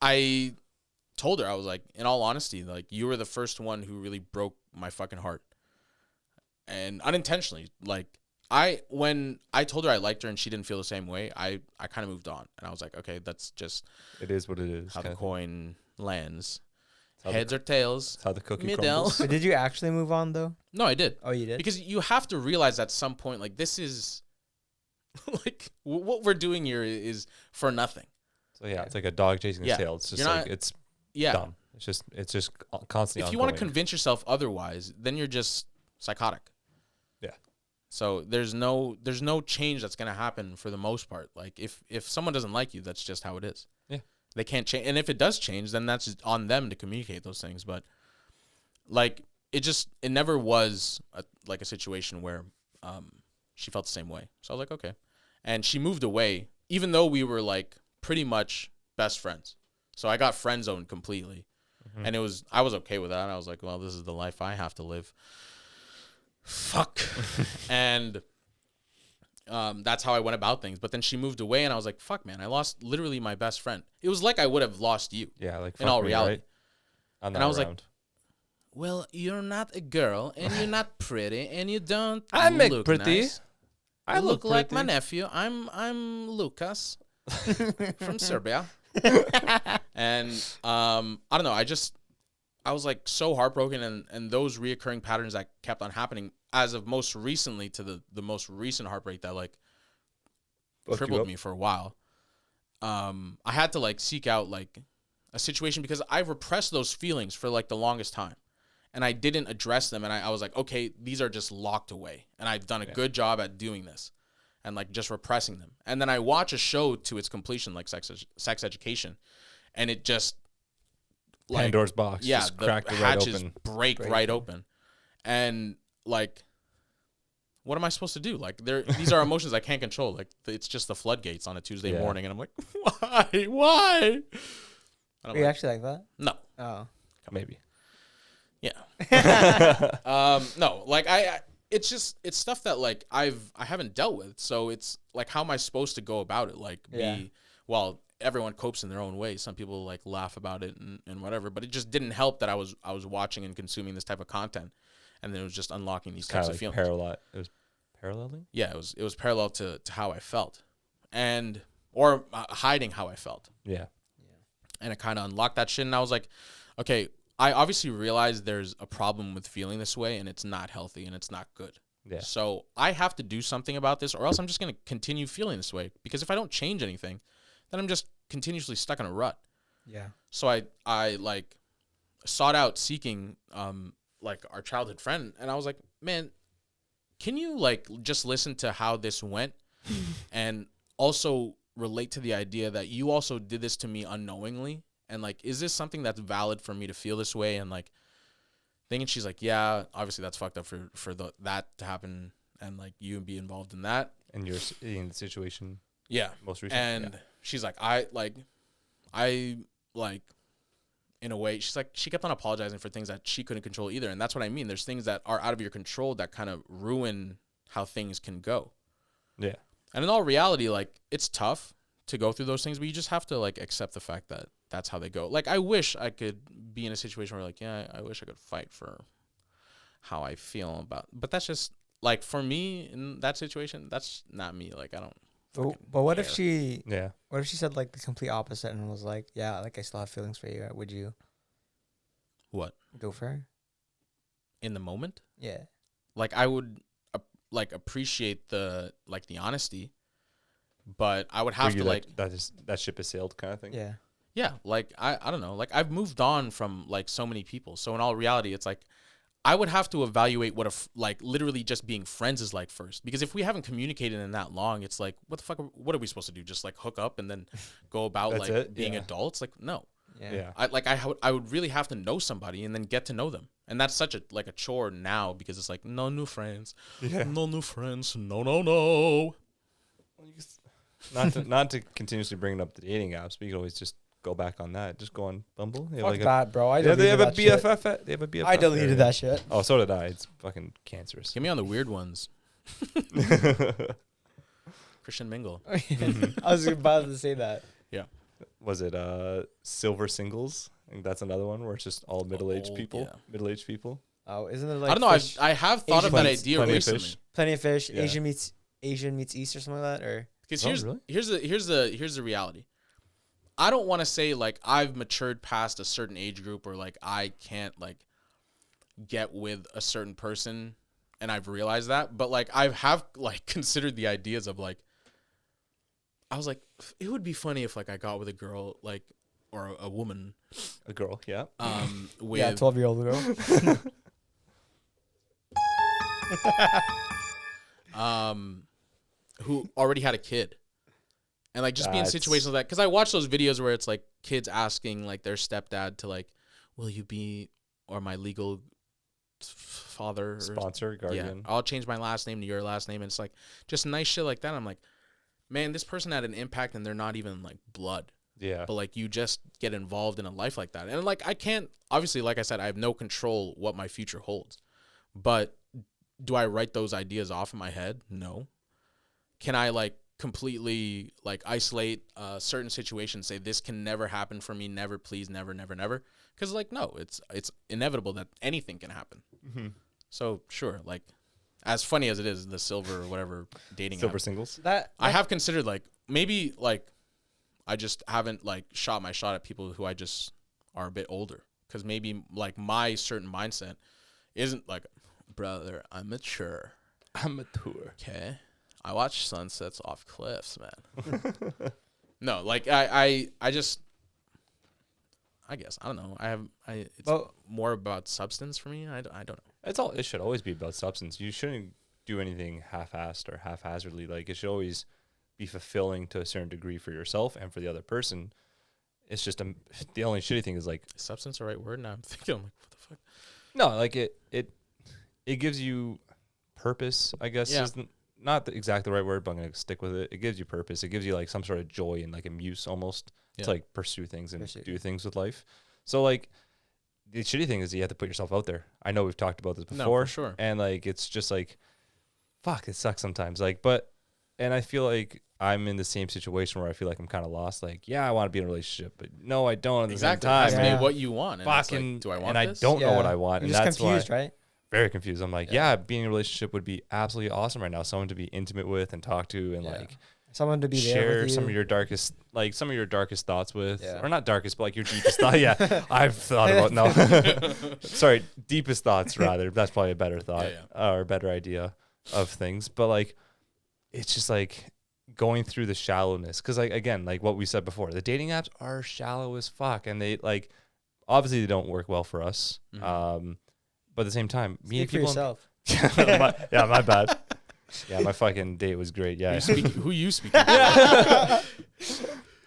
I told her, I was like, in all honesty, like, you were the first one who really broke my fucking heart. And unintentionally, like, when I told her I liked her and she didn't feel the same way, I kind of moved on. And I was like, okay, that's just It is what it is. how the coin lands. how Heads or tails. That's how the cookie Middle. crumbles. But did you actually move on though? No, I did. Oh, you did. Because you have to realize at some point, like, this is, like, what we're doing here is for nothing. So yeah, it's like a dog chasing its Yeah. tail. It's just You're like not- it's Yeah. dumb. It's just constantly. If you want to ongoing. convince yourself otherwise, then you're just psychotic. Yeah. So there's no change that's gonna happen for the most part. Like, if someone doesn't like you, that's just how it is. Yeah. They can't change, and if it does change, then that's just on them to communicate those things. But like, it never was like a situation where she felt the same way. So I was like, okay, and she moved away, even though we were like pretty much best friends. So I got friend zoned completely. Mm-hmm. And I was okay with that. And I was like, well, this is the life I have to live. Fuck. And that's how I went about things. But then she moved away and I was like, fuck, man, I lost literally my best friend. It was like I would have lost you. Yeah, like in all fuck me, reality. right? I'm And not I was like, around. well, you're not a girl and you're not pretty and you don't I make look pretty. nice. I You look like my pretty. nephew. I'm Lucas from Serbia. And I don't know, I was like so heartbroken, and those reoccurring patterns that kept on happening as of most recently to the most recent heartbreak that like Fucked you crippled up. me for a while. I had to like seek out like a situation because I repressed those feelings for like the longest time, and I didn't address them, and I was like, okay, these are just locked away, and I've done a good job at doing this and like just repressing them. And then I watch a show to its completion, like Sex Education, and it just like Pandora's box. yeah, just the cracked it right hatches open. break right open, and like, what am I supposed to do? Like, these are emotions I can't control. Like, it's just the floodgates on a Tuesday Yeah. morning, and I'm like, why? And I'm Were you like, actually like that? no, Oh. Maybe. yeah, no, like it's stuff that like I haven't dealt with, so it's like, how am I supposed to go about it? Like, Yeah. well, everyone copes in their own way. Some people like laugh about it and whatever, but it just didn't help that I was watching and consuming this type of content, and then it was just unlocking these Kind types of of like feelings. It was paralleling. Yeah, it was parallel to how I felt, and or hiding how I felt, Yeah. and it kind of unlocked that shit. And I was like, okay, I obviously realized there's a problem with feeling this way, and it's not healthy and it's not good. Yeah. So I have to do something about this, or else I'm just gonna continue feeling this way. Because if I don't change anything, then I'm just continuously stuck in a rut. Yeah. So I like sought out seeking like our childhood friend, and I was like, man, can you like just listen to how this went and also relate to the idea that you also did this to me unknowingly, and like, is this something that's valid for me to feel this way? And like thinking, she's like, yeah, obviously that's fucked up for that to happen, and like you be involved in that. And you're in the situation Yeah. most recently. And she's like, I in a way, she's like, she kept on apologizing for things that she couldn't control either. And that's what I mean. There's things that are out of your control that kind of ruin how things can go. Yeah. And in all reality, like, it's tough to go through those things, but you just have to like accept the fact that that's how they go. Like, I wish I could be in a situation where like, yeah, I wish I could fight for how I feel about, but that's just like, for me in that situation, that's not me. Like, I don't. But what if care. she Yeah. what if she said like the complete opposite and was like, yeah, like I still have feelings for you? Would you What? go for her? In the moment? Yeah. like I would like appreciate the honesty, but I would have to like that ship has sailed kind of thing. Yeah. yeah, like I don't know, like I've moved on from like so many people. So in all reality, it's like I would have to evaluate what like literally just being friends is like first, because if we haven't communicated in that long, it's like what the fuck? What are we supposed to do? Just like hook up and then go about That's like it? being Yeah. adults? Like no. Yeah. I would really have to know somebody and then get to know them, and that's such a chore now because it's like no new friends, no new friends, no. Not to continuously bring up the dating apps, but you can always just go back on that. Just go on Bumble. They have Fuck like that, bro. I they deleted have a that shit. BFF. They have a BFF. I deleted area. that shit. Oh, so did I. It's fucking cancerous. Get me on the weird ones. Christian Mingle. I was about to say that. Was it Silver Singles? I think that's another one where it's just all middle-aged old, people. yeah. Middle-aged people. Oh, isn't it like I don't know. fish, I have thought Asian of that meats, idea Plenty of recently. Fish. Plenty of Fish, Yeah. Asian meets East or something like that, or Because Oh, really? here's the reality. I don't want to say like I've matured past a certain age group or like I can't like get with a certain person, and I've realized that. But like I have like considered the ideas of like I was like it would be funny if like I got with a girl like or a woman A girl, yeah. with yeah, 12-year-old girl. who already had a kid. And like just be in That's- situations like that, because I watch those videos where it's like kids asking like their stepdad to like, will you be or my legal father or Sponsor, guardian. yeah, I'll change my last name to your last name, and it's like just nice shit like that. I'm like, man, this person had an impact and they're not even like blood, Yeah. but like you just get involved in a life like that. And like I can't, obviously, like I said, I have no control what my future holds, but do I write those ideas off in my head? No. Can I like completely like isolate certain situations, say this can never happen for me, never, please, never, never, never? Because like no, it's inevitable that anything can happen. Mm-hmm. So sure, like as funny as it is, the silver or whatever dating Silver app, Singles. That I have considered like maybe like I just haven't like shot my shot at people who I just are a bit older, because maybe like my certain mindset isn't like, brother, I'm mature. I'm a tour. Okay, I watch sunsets off cliffs, man. No, like I just, I guess I don't know. It's Well- more about substance for me. I don't know. It should always be about substance. You shouldn't do anything half-assed or haphazardly. Like it should always be fulfilling to a certain degree for yourself and for the other person. It's just the only shitty thing is like Is substance the right word? Now I'm thinking, I'm like, what the fuck? no, like it gives you purpose. I guess Yeah. is not exactly the right word, but I'm gonna stick with it. It gives you purpose. It gives you like some sort of joy and like a muse almost Yeah. to like pursue things and Pursue. do things with life. So like the shitty thing is you have to put yourself out there. I know we've talked about this No, before, for sure. and like it's just like fuck, it sucks sometimes. Like, and I feel like I'm in the same situation where I feel like I'm kind of lost. Like, yeah, I want to be in a relationship, but no, I don't at the Exactly. It same has time. to be Yeah. what you want. And it's Fucking, like, do I want and this? I don't know what I want, You're and just that's confused, why right? very confused. I'm like, yeah, being in a relationship would be absolutely awesome right now. Someone to be intimate with and talk to, and Yeah. like Someone to be there share with you. some of your darkest thoughts with, Yeah. or not darkest, but like your deepest thought. Yeah, I've thought about sorry, deepest thoughts rather. That's probably a better thought or a better idea of things. But like, it's just like going through the shallowness, because like again, like what we said before, the dating apps are shallow as fuck, and they like obviously they don't work well for us. Mhm. But at the same time, Speak for yourself. my bad. Yeah, my fucking date was great. Yeah, Who you speaking?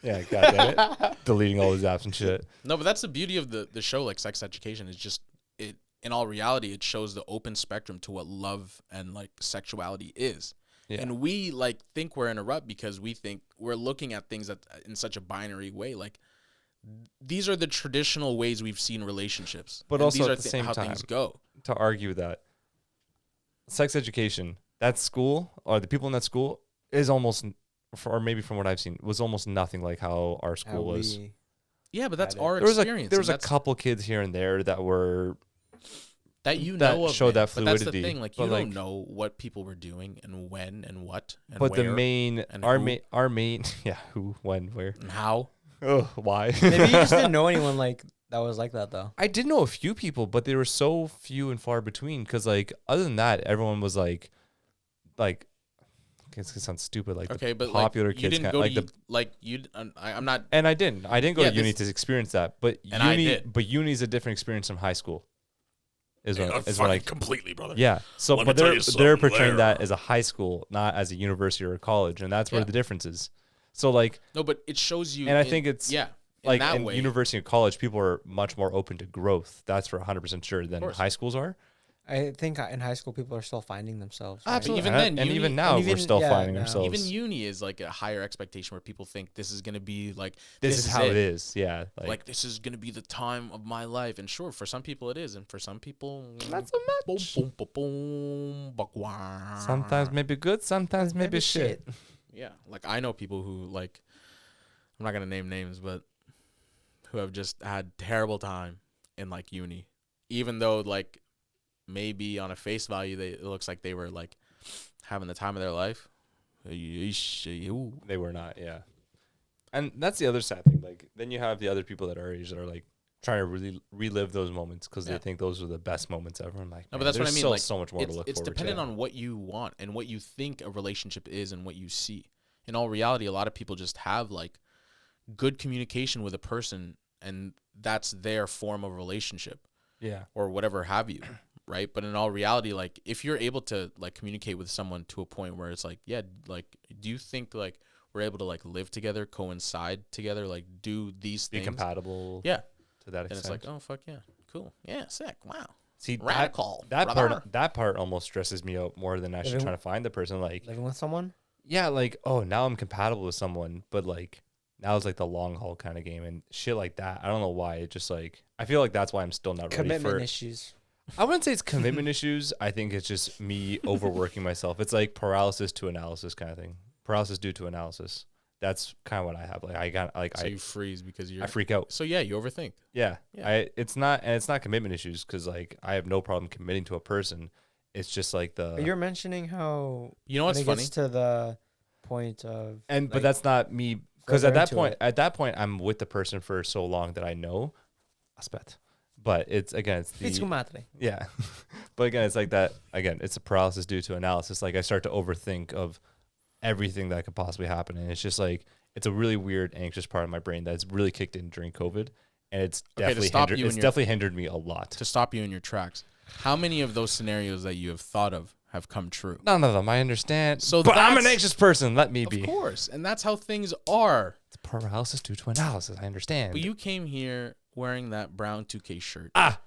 yeah, goddamn it, deleting all these apps and shit. No, but that's the beauty of the show, like Sex Education, is just it. In all reality, it shows the open spectrum to what love and like sexuality is. Yeah. And we like think we're in a rut because we think we're looking at things that in such a binary way. Like these are the traditional ways we've seen relationships, But and also these at are the same how time, things go. To argue that sex education, that school or the people in that school is almost, or maybe from what I've seen, was almost nothing like how our school was. Yeah, but that's Got it. our There was experience. there was and a that's- couple kids here and there that were that you that know of showed it, that but that's the fluidity, thing. Like but, you like- don't know what people were doing and when and what and but where the main and our who. main yeah, who, when, where, and how. oh, why. Maybe you just didn't know anyone like that was like that though. I did know a few people, but they were so few and far between. Because like other than that, everyone was like, it's gonna sound stupid, like Okay, the but popular like, you kids, didn't kinda, go like to the. like you. I'm not. And I didn't go Yeah, to uni this- to experience that. But And I uni, did. but uni is a different experience from high school. Is what is fucking what I completely, brother. Yeah. So, Let me but tell they're you they're something portraying that there. as a high school, not as a university or a college, and that's where Yeah. the difference is. So, like, No, but it shows you. and I think it's in like that in way. university and college, people are much more open to growth. That's for 100% sure than course. high schools are. I think in high school people are still finding themselves. right? Absolutely. even and, then, and uni- even now, and we're even- still yeah, finding no. ourselves. Even uni is like a higher expectation where people think this is gonna be like this is how it is. Yeah. Like this is gonna be the time of my life, and sure, for some people it is, and for some people, not so boom, much. boom, boom, boom, bakwa. Sometimes maybe good, sometimes maybe shit. Yeah, like I know people who like, I'm not gonna name names, but who have just had terrible time in like uni, even though like maybe on a face value it looks like they were like having the time of their life. They were not, yeah. And that's the other sad thing. Like, then you have the other people that are our age that are like trying to really relive those moments because Yeah. they think those are the best moments ever. I'm like, No, man, but that's what I there's mean. still Like, so much more to look it's forward dependent to. on what you want and what you think a relationship is and what you see. In all reality, a lot of people just have like good communication with a person, and that's their form of relationship Yeah. or whatever have you, right? But in all reality, like if you're able to like communicate with someone to a point where it's like, yeah, like do you think like we're able to like live together, coincide together, like do these Be things? compatible Yeah. to that And extent. it's like, oh fuck yeah, cool, yeah, sick, wow. See, Radical, that brother. part almost stresses me out more than actually Living- trying to find the person. Like, Living with someone. yeah, like, oh, now I'm compatible with someone, but like now it's like the long haul kind of game and shit like that. I don't know why. It just like I feel like that's why I'm still not ready Commitment for. issues. I wouldn't say it's commitment issues. I think it's just me overworking myself. It's like paralysis to analysis kind of thing. Paralysis due to analysis. That's kind of what I have. Like I got like So you freeze because you're. I freak out. So yeah, you overthink. Yeah. Yeah. It's not commitment issues because like I have no problem committing to a person. It's just like the But you're mentioning how You know what's when it funny? gets to the point of and but like, that's not me because further at into that point I'm with the person for so long that I know aspect. But it's again it's it's the madre. yeah. But again it's like that again it's a paralysis due to analysis. Like I start to overthink of everything that could possibly happen, and it's just like it's a really weird anxious part of my brain that's really kicked in during COVID, and it's Okay, to definitely stop hindered, you in it's your- definitely hindered me a lot. To stop you in your tracks, how many of those scenarios that you have thought of have come true? None of them. I understand. So but I'm an that's- anxious person. Let me be. Of course, and that's how things are. It's paralysis due to analysis. I understand. But you came here wearing that brown 2K shirt ah,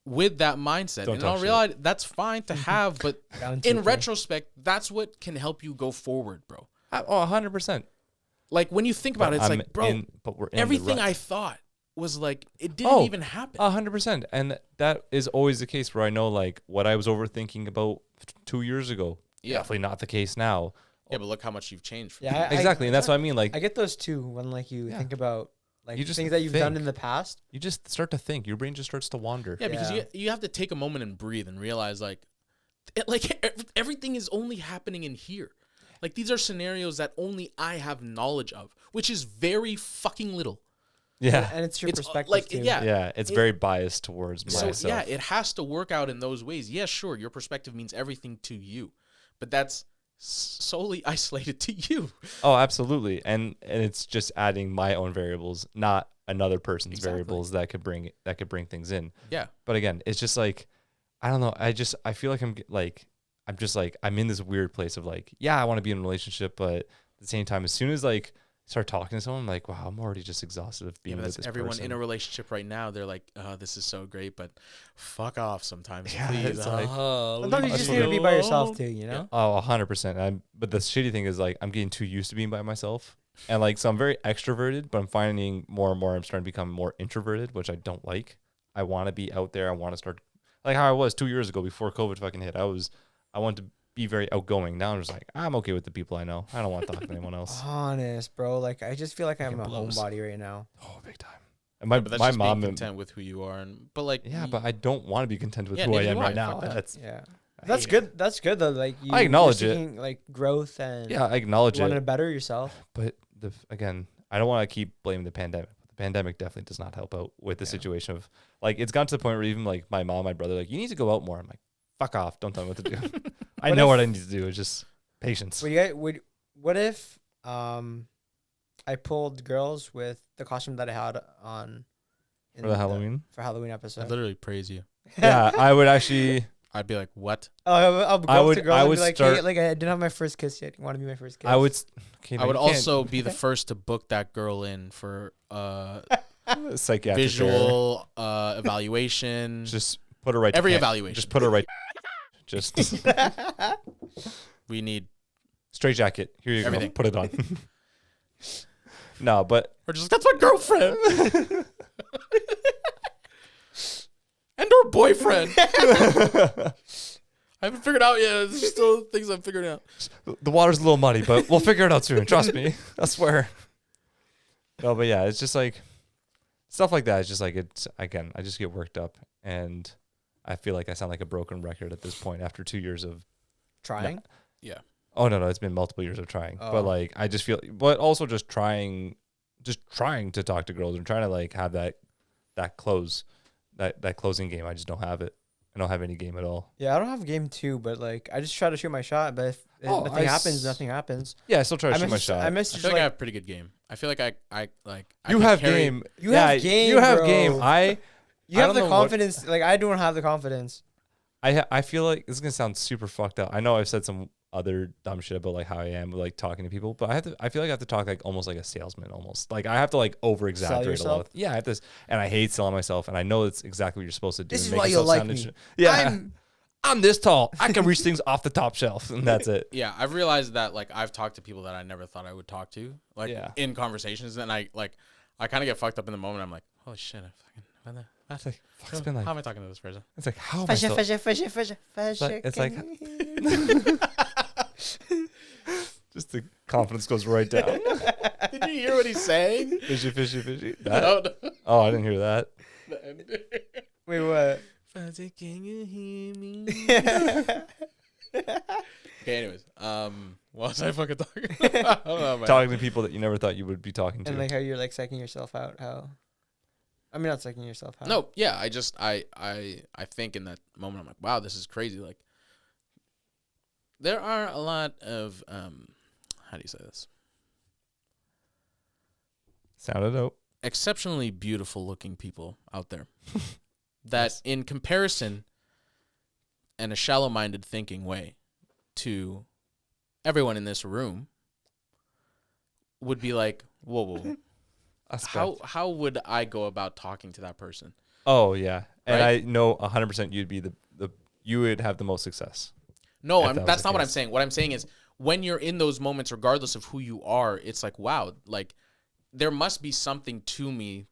with that mindset. Don't And in all talk shit. reality, that's fine to have, but Brown in 2K. retrospect, that's what can help you go forward, bro. oh, 100%. Like when you think about it, it's like, bro, but we're in everything the I rut. thought was like it didn't Oh, even happen. 100%. And that is always the case where I know like what I was overthinking about 2 years ago. Yeah. Definitely not the case now. Yeah, but look how much you've changed. From Yeah, Exactly. And that's what I mean. Like I get those too when like you Yeah. think about like You just things that you've done think. in the past. you just start to think. Your brain just starts to wander. Yeah, because Yeah. you have to take a moment and breathe and realize like everything is only happening in here. Like these are scenarios that only I have knowledge of, which is very fucking little. Yeah. And it's your It's, perspective like, too. yeah. Yeah. It's It- very biased towards So myself. yeah, it has to work out in those ways. Yeah, sure, your perspective means everything to you, but that's solely isolated to you. Oh, absolutely. And it's just adding my own variables, not another person's Exactly. variables that could bring things in. Yeah. But again, it's just like I don't know. I feel like I'm in this weird place of like, yeah, I want to be in a relationship, but at the same time, as soon as like I start talking to someone, I'm like, wow, I'm already just exhausted of being Yeah, but with that's this everyone person. in a relationship right now. They're like, "Oh, this is so great," but fuck off sometimes, Yeah, please. it's like- Sometimes you just leave need to me be by yourself too, you know? Oh, 100%. But the shitty thing is like I'm getting too used to being by myself. And like so I'm very extroverted, but I'm finding more and more I'm starting to become more introverted, which I don't like. I want to be out there. I want to start like how I was 2 years ago before COVID fucking hit. I wanted to be very outgoing. Now I'm just like, I'm okay with the people I know. I don't want to talk to anyone else. Honest, bro. Like I just feel like I'm a blows. homebody right now. Oh, big time. And my But that's my just mom being and content with who you are, and but like, yeah, but I don't want to be content with Yeah, who I neither am do right I. now. Fuck that. That's Yeah. I That's hate good. That's good though. Like I acknowledge you're it. seeking, like growth and yeah, I acknowledge you want it. to better yourself. But again, I don't want to keep blaming the pandemic. The the pandemic definitely does not help out with the situation of like it's gotten to the point where even like my mom, my brother, like you need to go out more. I'm like, fuck off, don't tell me what to do. I know what I need to do. It's just patience. What if I pulled girls with the costume that I had on For the Halloween? For Halloween I episode? literally praise you. Yeah, I would actually. I'd be like, what? I'll go up to girls and would be like, start- hey, like I didn't have my first kiss yet. You want to be my first kiss? I would. Okay, I would you can't- also be the first to book that girl in for psychiatric visual evaluation. care. Just put her right. Every to evaluation. Just put her right. Just We need, straight jacket. Here you Everything. go. Put it on. No, but or just that's my girlfriend and her boyfriend. I haven't figured out yet. There's still things I'm figuring out. the water's a little muddy, but we'll figure it out soon. Trust me. I swear. No, but yeah, it's just like stuff like that. It's just like it's again. I just get worked up, and I feel like I sound like a broken record at this point after 2 years of trying. Yeah. Oh no, it's been multiple years of trying. Oh. But like I just feel but also just trying to talk to girls and trying to like have that closing game. I just don't have it. I don't have any game at all. Yeah, I don't have game 2, but like I just try to shoot my shot. But if I nothing happens. Yeah, I still try to shoot my I shot. I messaged feel like I like have a pretty good game. I feel like I You can have carry- game. You have game, You have bro. game. you I have don't the know what- confidence. Like I don't have the confidence. I feel like this is gonna sound super fucked up. I know I've said some other dumb shit about like how I am with, like talking to people, but I feel like I have to talk like almost like a salesman almost. Like I have to like over exaggerate a yourself? lot. Yeah, I have this, and I hate selling myself, and I know it's exactly what you're supposed to do. This and is make why yourself you'll like sound me. inter- Yeah, I'm this tall. I can reach things off the top shelf, and that's it. Yeah, I've realized that like I've talked to people that I never thought I would talk to, like Yeah. in conversations, and I kind of get fucked up in the moment. I'm like, holy shit, It's like fuck, it's been like how am I talking to this person? it's like how am I still? It's like just the confidence goes right down. Did you hear what he's saying? Fishy, fishy, fishy. No, That? Oh, I didn't hear that. Wait, what? Can you hear me? Okay, anyways, what was I fucking talking about? I don't know, man. Talking to people that you never thought you would be talking to. And like how you're like psyching yourself out. How? I mean, not psyching yourself out. No, yeah, I think in that moment I'm like, wow, this is crazy. Like, there are a lot of how do you say this? Sounded out. Exceptionally beautiful looking people out there that in comparison and a shallow minded thinking way to everyone in this room would be like, whoa. How would I go about talking to that person? Oh yeah, and Right? I know 100% you'd be the you would have the most success. No, If that was that's the not what I'm case. saying. What I'm saying is when you're in those moments, regardless of who you are, it's like, wow, like there must be something to me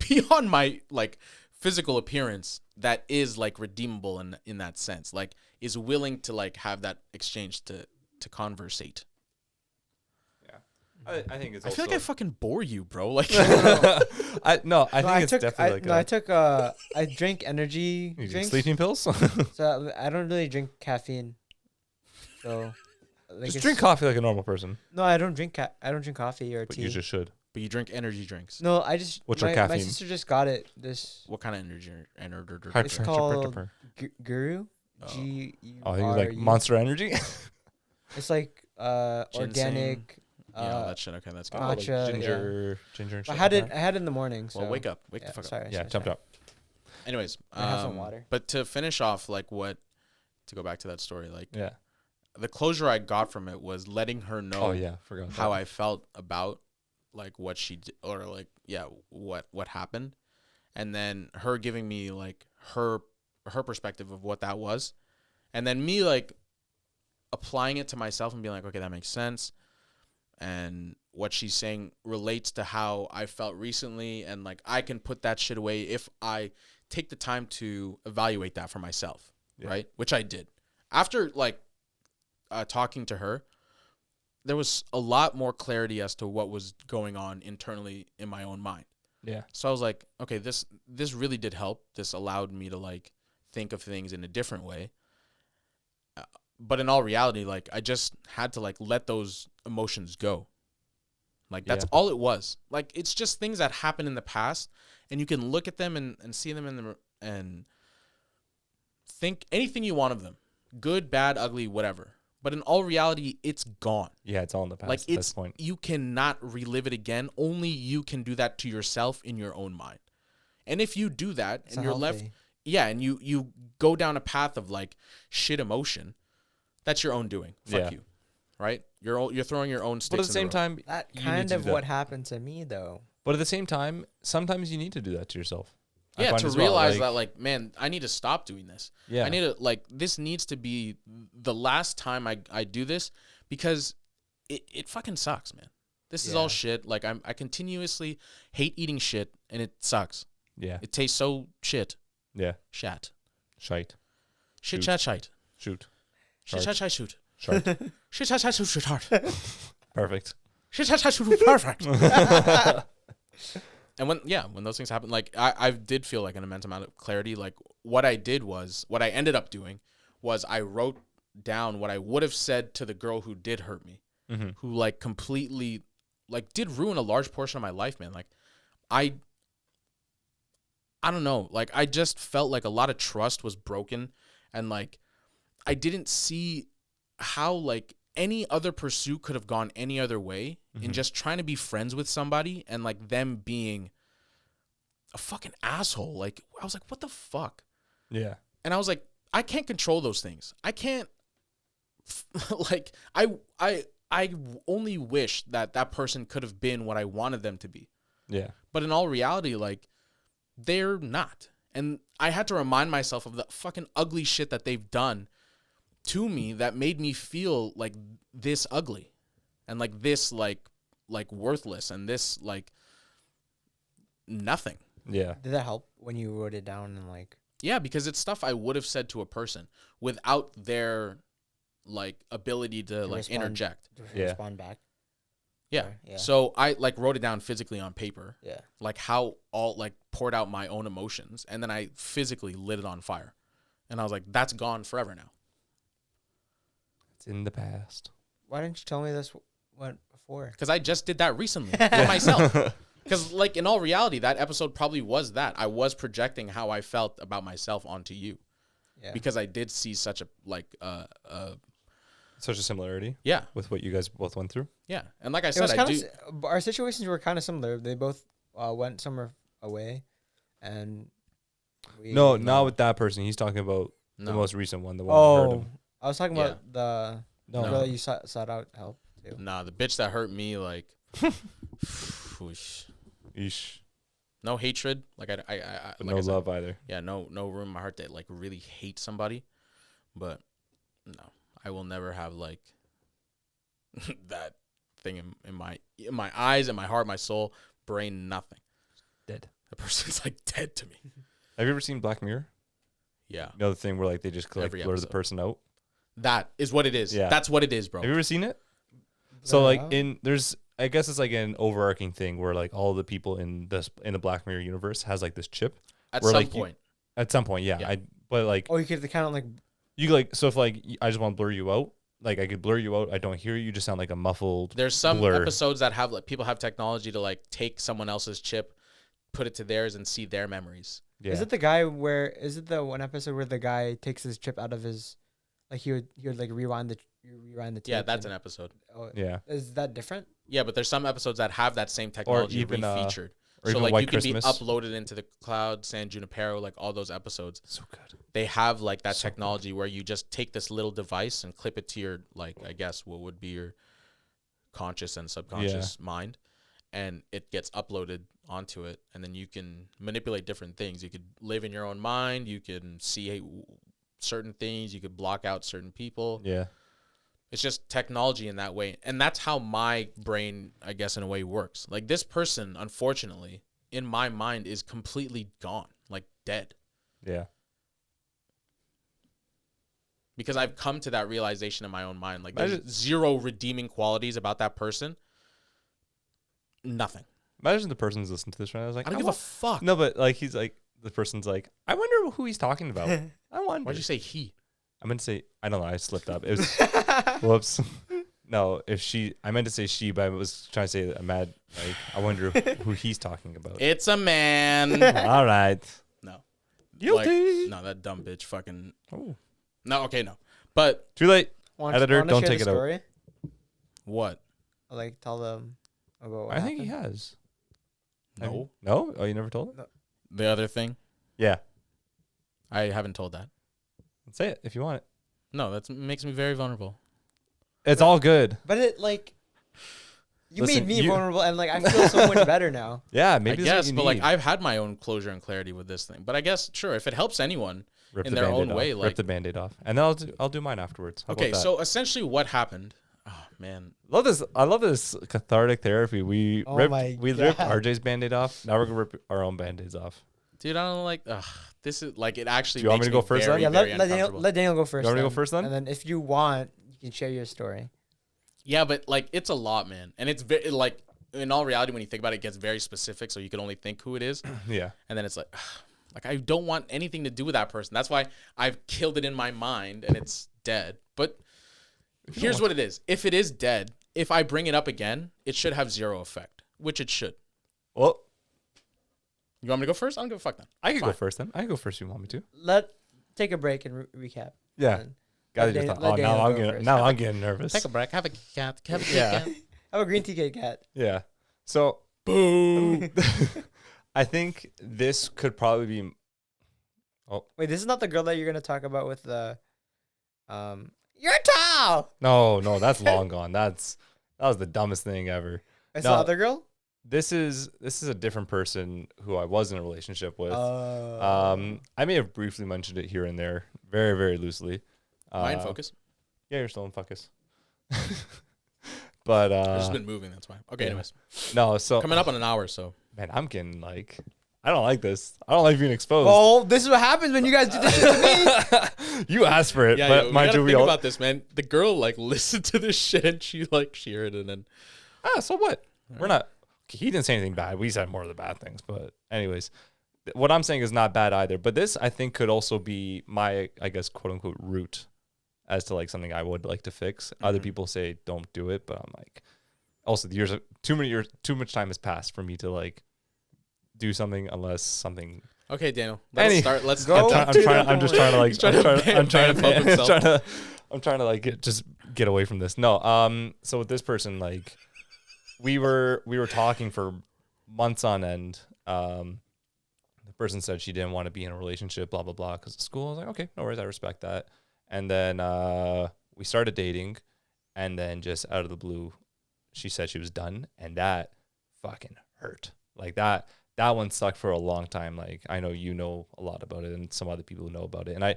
beyond my like physical appearance that is like redeemable in that sense, like is willing to like have that exchange to conversate. I think it's. I feel like I fucking bore you, bro. Like, I think it's definitely I drink energy You take drinks. sleeping pills. So I don't really drink caffeine. So like Just it's- drink coffee like a normal person, No, I don't drink I don't drink coffee or but tea. you just should. but you drink energy drinks. No, I just What's your my caffeine? sister just got it. This What kind of energy? It's called Guru. Oh. G-U-R-U. Oh, you like Monster Energy? It's like Ginseng. organic. Yeah, that shit. Okay, that's good. Like matcha, ginger and shit. I had like it. that? I had it in the morning. So Well, wake up. Wake yeah, the fuck up. sorry, Yeah, sorry, jumped sorry. up. Anyways, I have some water. But to finish off, like to go back to that story, like Yeah. the closure I got from it was letting her know Oh yeah, forgot how that. I felt about like what she did, or like what happened, and then her giving me like her perspective of what that was, and then me like applying it to myself and being like, okay, that makes sense, and what she's saying relates to how I felt recently, and like I can put that shit away if I take the time to evaluate that for myself, Yeah. right? Which I did after like talking to her. There was a lot more clarity as to what was going on internally in my own mind. Yeah. So I was like, okay, this really did help. This allowed me to like think of things in a different way. But in all reality, like I just had to like let those emotions go. Like, that's Yeah. all it was. Like, it's just things that happened in the past, and you can look at them and see them in the and think anything you want of them, good, bad, ugly, whatever. But in all reality, it's gone. Yeah, it's all in the past Like, at this it's point. you cannot relive it again. Only you can do that to yourself in your own mind. And if you do that, It's and you're left, unhealthy. yeah, and you go down a path of like shit emotion, that's your own doing. Fuck Yeah. you, right? You're throwing your own sticks. But at the same in time, That you kind need to of do what that. happened to me, though. But at the same time, sometimes you need to do that to yourself. I yeah, find to as well, realize that, like, man, I need to stop doing this. Yeah. I need to, like, this needs to be the last time I do this, because it fucking sucks, man. This is all Yeah. shit. Like, I continuously hate eating shit, and it sucks. Yeah. It tastes so shit. Yeah. Shat. Shite. Shit, Shoot. chat, shite. Shoot. Shit, chat, shite, shoot. Shart. Shit, chat, chat, shoot, shoot, hard. Perfect. Shit, chat, chat, shoot, perfect. And when those things happen, like, I did feel like an immense amount of clarity. Like, what I ended up doing was I wrote down what I would have said to the girl who did hurt me, Mhm. who, like, completely, like, did ruin a large portion of my life, man. Like, I don't know. Like, I just felt like a lot of trust was broken, and, like, I didn't see how, like, any other pursuit could have gone any other way in Mhm. just trying to be friends with somebody and, like, them being a fucking asshole. Like, I was like, what the fuck? Yeah. And I was like, I can't control those things. I can't like, I only wish that person could have been what I wanted them to be. Yeah. But in all reality, like, they're not. And I had to remind myself of the fucking ugly shit that they've done to me that made me feel like this ugly and like this, like worthless, and this, like, nothing. Yeah. Did that help when you wrote it down and like? Yeah, because it's stuff I would have said to a person without their, like, ability to like respond. interject. To Yeah. respond back. Yeah. Sorry, yeah. So I, like, wrote it down physically on paper, Yeah. like how all, like, poured out my own emotions, and then I physically lit it on fire. And I was like, that's gone forever now. It's in the past. Why didn't you tell me this went before? Because I just did that recently for myself. Because, like, in all reality, that episode probably was that. I was projecting how I felt about myself onto you. Yeah. Because I did see such a, like, Such a similarity yeah. with what you guys both went through. Yeah. And like I It said, was I kind do. of our situations were kind of similar. They both went somewhere away, and we, No, not with that person. He's talking about the No. most recent one, the one that hurt Oh, him. I was talking about the No. girl that you sought out help to. Nah, the bitch that hurt me, like, whoosh. Eesh. No hatred. Like, But like no I said, love either. yeah, no room in my heart to, like, really hate somebody. But no, I will never have, like, that thing in my eyes, in my heart, my soul, brain, nothing. Dead. The person's, like, dead to me. Have you ever seen Black Mirror? Yeah. You know the thing where like they just like Every blur the episode. person out? That is what it is. Yeah. That's what it is, bro. Have you ever seen it? So like Yeah. there's I guess it's like an overarching thing where like all the people in the Black Mirror universe has like this chip At where, some like, point. at some point, yeah. Yeah. But like Oh, you could kind of like you like so if like I just want to blur you out, like I could blur you out, I don't hear you, you just sound like a muffled There's some blur. episodes that have, like, people have technology to, like, take someone else's chip, put it to theirs, and see their memories. Yeah. Is it the guy where is it the one episode where the guy takes his chip out of his, like he would like rewind the tape? Yeah, that's an and- episode. Oh, Yeah. is that different? Yeah, but there's some episodes that have that same technology even, featured. or So, even like, White you can be Christmas. uploaded into the cloud, San Junipero, like, all those episodes. So good. They have, like, that So technology where you just take this little device and clip it to your, like, I guess what would be your conscious and subconscious mind, and it gets uploaded onto it, and then you can manipulate different things. You could live in your own mind. You can see certain things. You could block out certain people. Yeah. It's just technology in that way. And that's how my brain, I guess, in a way works. Like, this person, unfortunately, in my mind, is completely gone, like, dead. Yeah. Because I've come to that realization in my own mind. Like, I there's zero redeeming qualities about that person. Nothing. Imagine the person's listening to this right now. I was like, I don't give a fuck. No, but like he's like the person's like, I wonder who he's talking about. I wonder. Why'd you say he? I'm gonna say I don't know. I slipped up. It was whoops. No, if she, I meant to say she, but I was trying to say that I'm mad. Like, I wonder who he's talking about. It's a man. All right. No. Guilty. No, that dumb bitch fucking. Oh. No, okay, no. But Too late. Editor, wanna don't share take the it out. story? what? Like tell them about what I think he happened? has. No. No? Oh, you never told him? The other thing, Yeah. I haven't told that. Say it if you want it. No, that makes me very vulnerable. It's all good. But it like you Listen, made me you- vulnerable, and like I feel so much better now. Yeah, I maybe that's guess, what you but like need. I've had my own closure and clarity with this thing. But I guess, sure, if it helps anyone Rip in the their Band-Aid own way, off. like Rip the Band-Aid off. And then I'll do mine afterwards. How okay, about that? so essentially what happened? Oh man, I love this cathartic therapy. We Oh ripped my ripped God. RJ's Band-Aid off. Now we're gonna rip our own Band-Aids off. dude, I don't like. This is like it actually. Do you want makes me to go first very, Yeah, very let Daniel uncomfortable. go first. want me to go first then? And then if you want, you can share your story. Yeah, but like it's a lot, man, and it's very like in all reality, when you think about it, it gets very specific, so you can only think who it is, Yeah. and then it's like I don't want anything to do with that person. That's why I've killed it in my mind, and it's dead. But here's what it is: if it is dead, if I bring it up again, it should have zero effect, which it should. Well, You want me to go first? I don't give a fuck then. I can go Fine. first then. I can go first if you want me to. Take a break and recap. Yeah. And Guys, let just Dan- let Daniel now I'm go getting first. now I'm getting nervous. Take a break. Have a cat. Have a Kit Yeah. Kat. have a green tea Kit Kat. Yeah. So Boo. I think this could probably be Wait, this is not the girl that you're gonna talk about with the you're tall. no, that's long gone. That was the dumbest thing ever. It's No. the other girl. This is a different person who I was in a relationship with. Oh. I may have briefly mentioned it here and there, very, very loosely. Mind focus. Yeah, you're still in focus. But I've just been moving. That's why. Okay. yeah. Anyways, no, so coming up on an hour, so man, I'm getting like, I don't like this. I don't like being exposed. Well, this is what happens when you guys do this shit to me. You asked for it, yeah. but We mind gotta you, we think all. about this, man. The girl like listened to this shit and she heard it and then So what? We're not. He didn't say anything bad. We said more of the bad things. But anyways, what I'm saying is not bad either. But this, I think, could also be my, I guess, quote unquote, route as to like something I would like to fix. Other people say don't do it, but I'm like, also too much time has passed for me to like do something unless something. okay, Daniel. Let's start. Let's go. get I'm just trying to like. He's trying to I'm trying to like just get away from this. No. So with this person, like, we were talking for months on end. The person said she didn't want to be in a relationship, blah blah blah, because of school. I was like, okay, no worries, I respect that. And then we started dating, and then just out of the blue, she said she was done, and that fucking hurt. Like that one sucked for a long time. Like, I know you know a lot about it, and some other people know about it, and I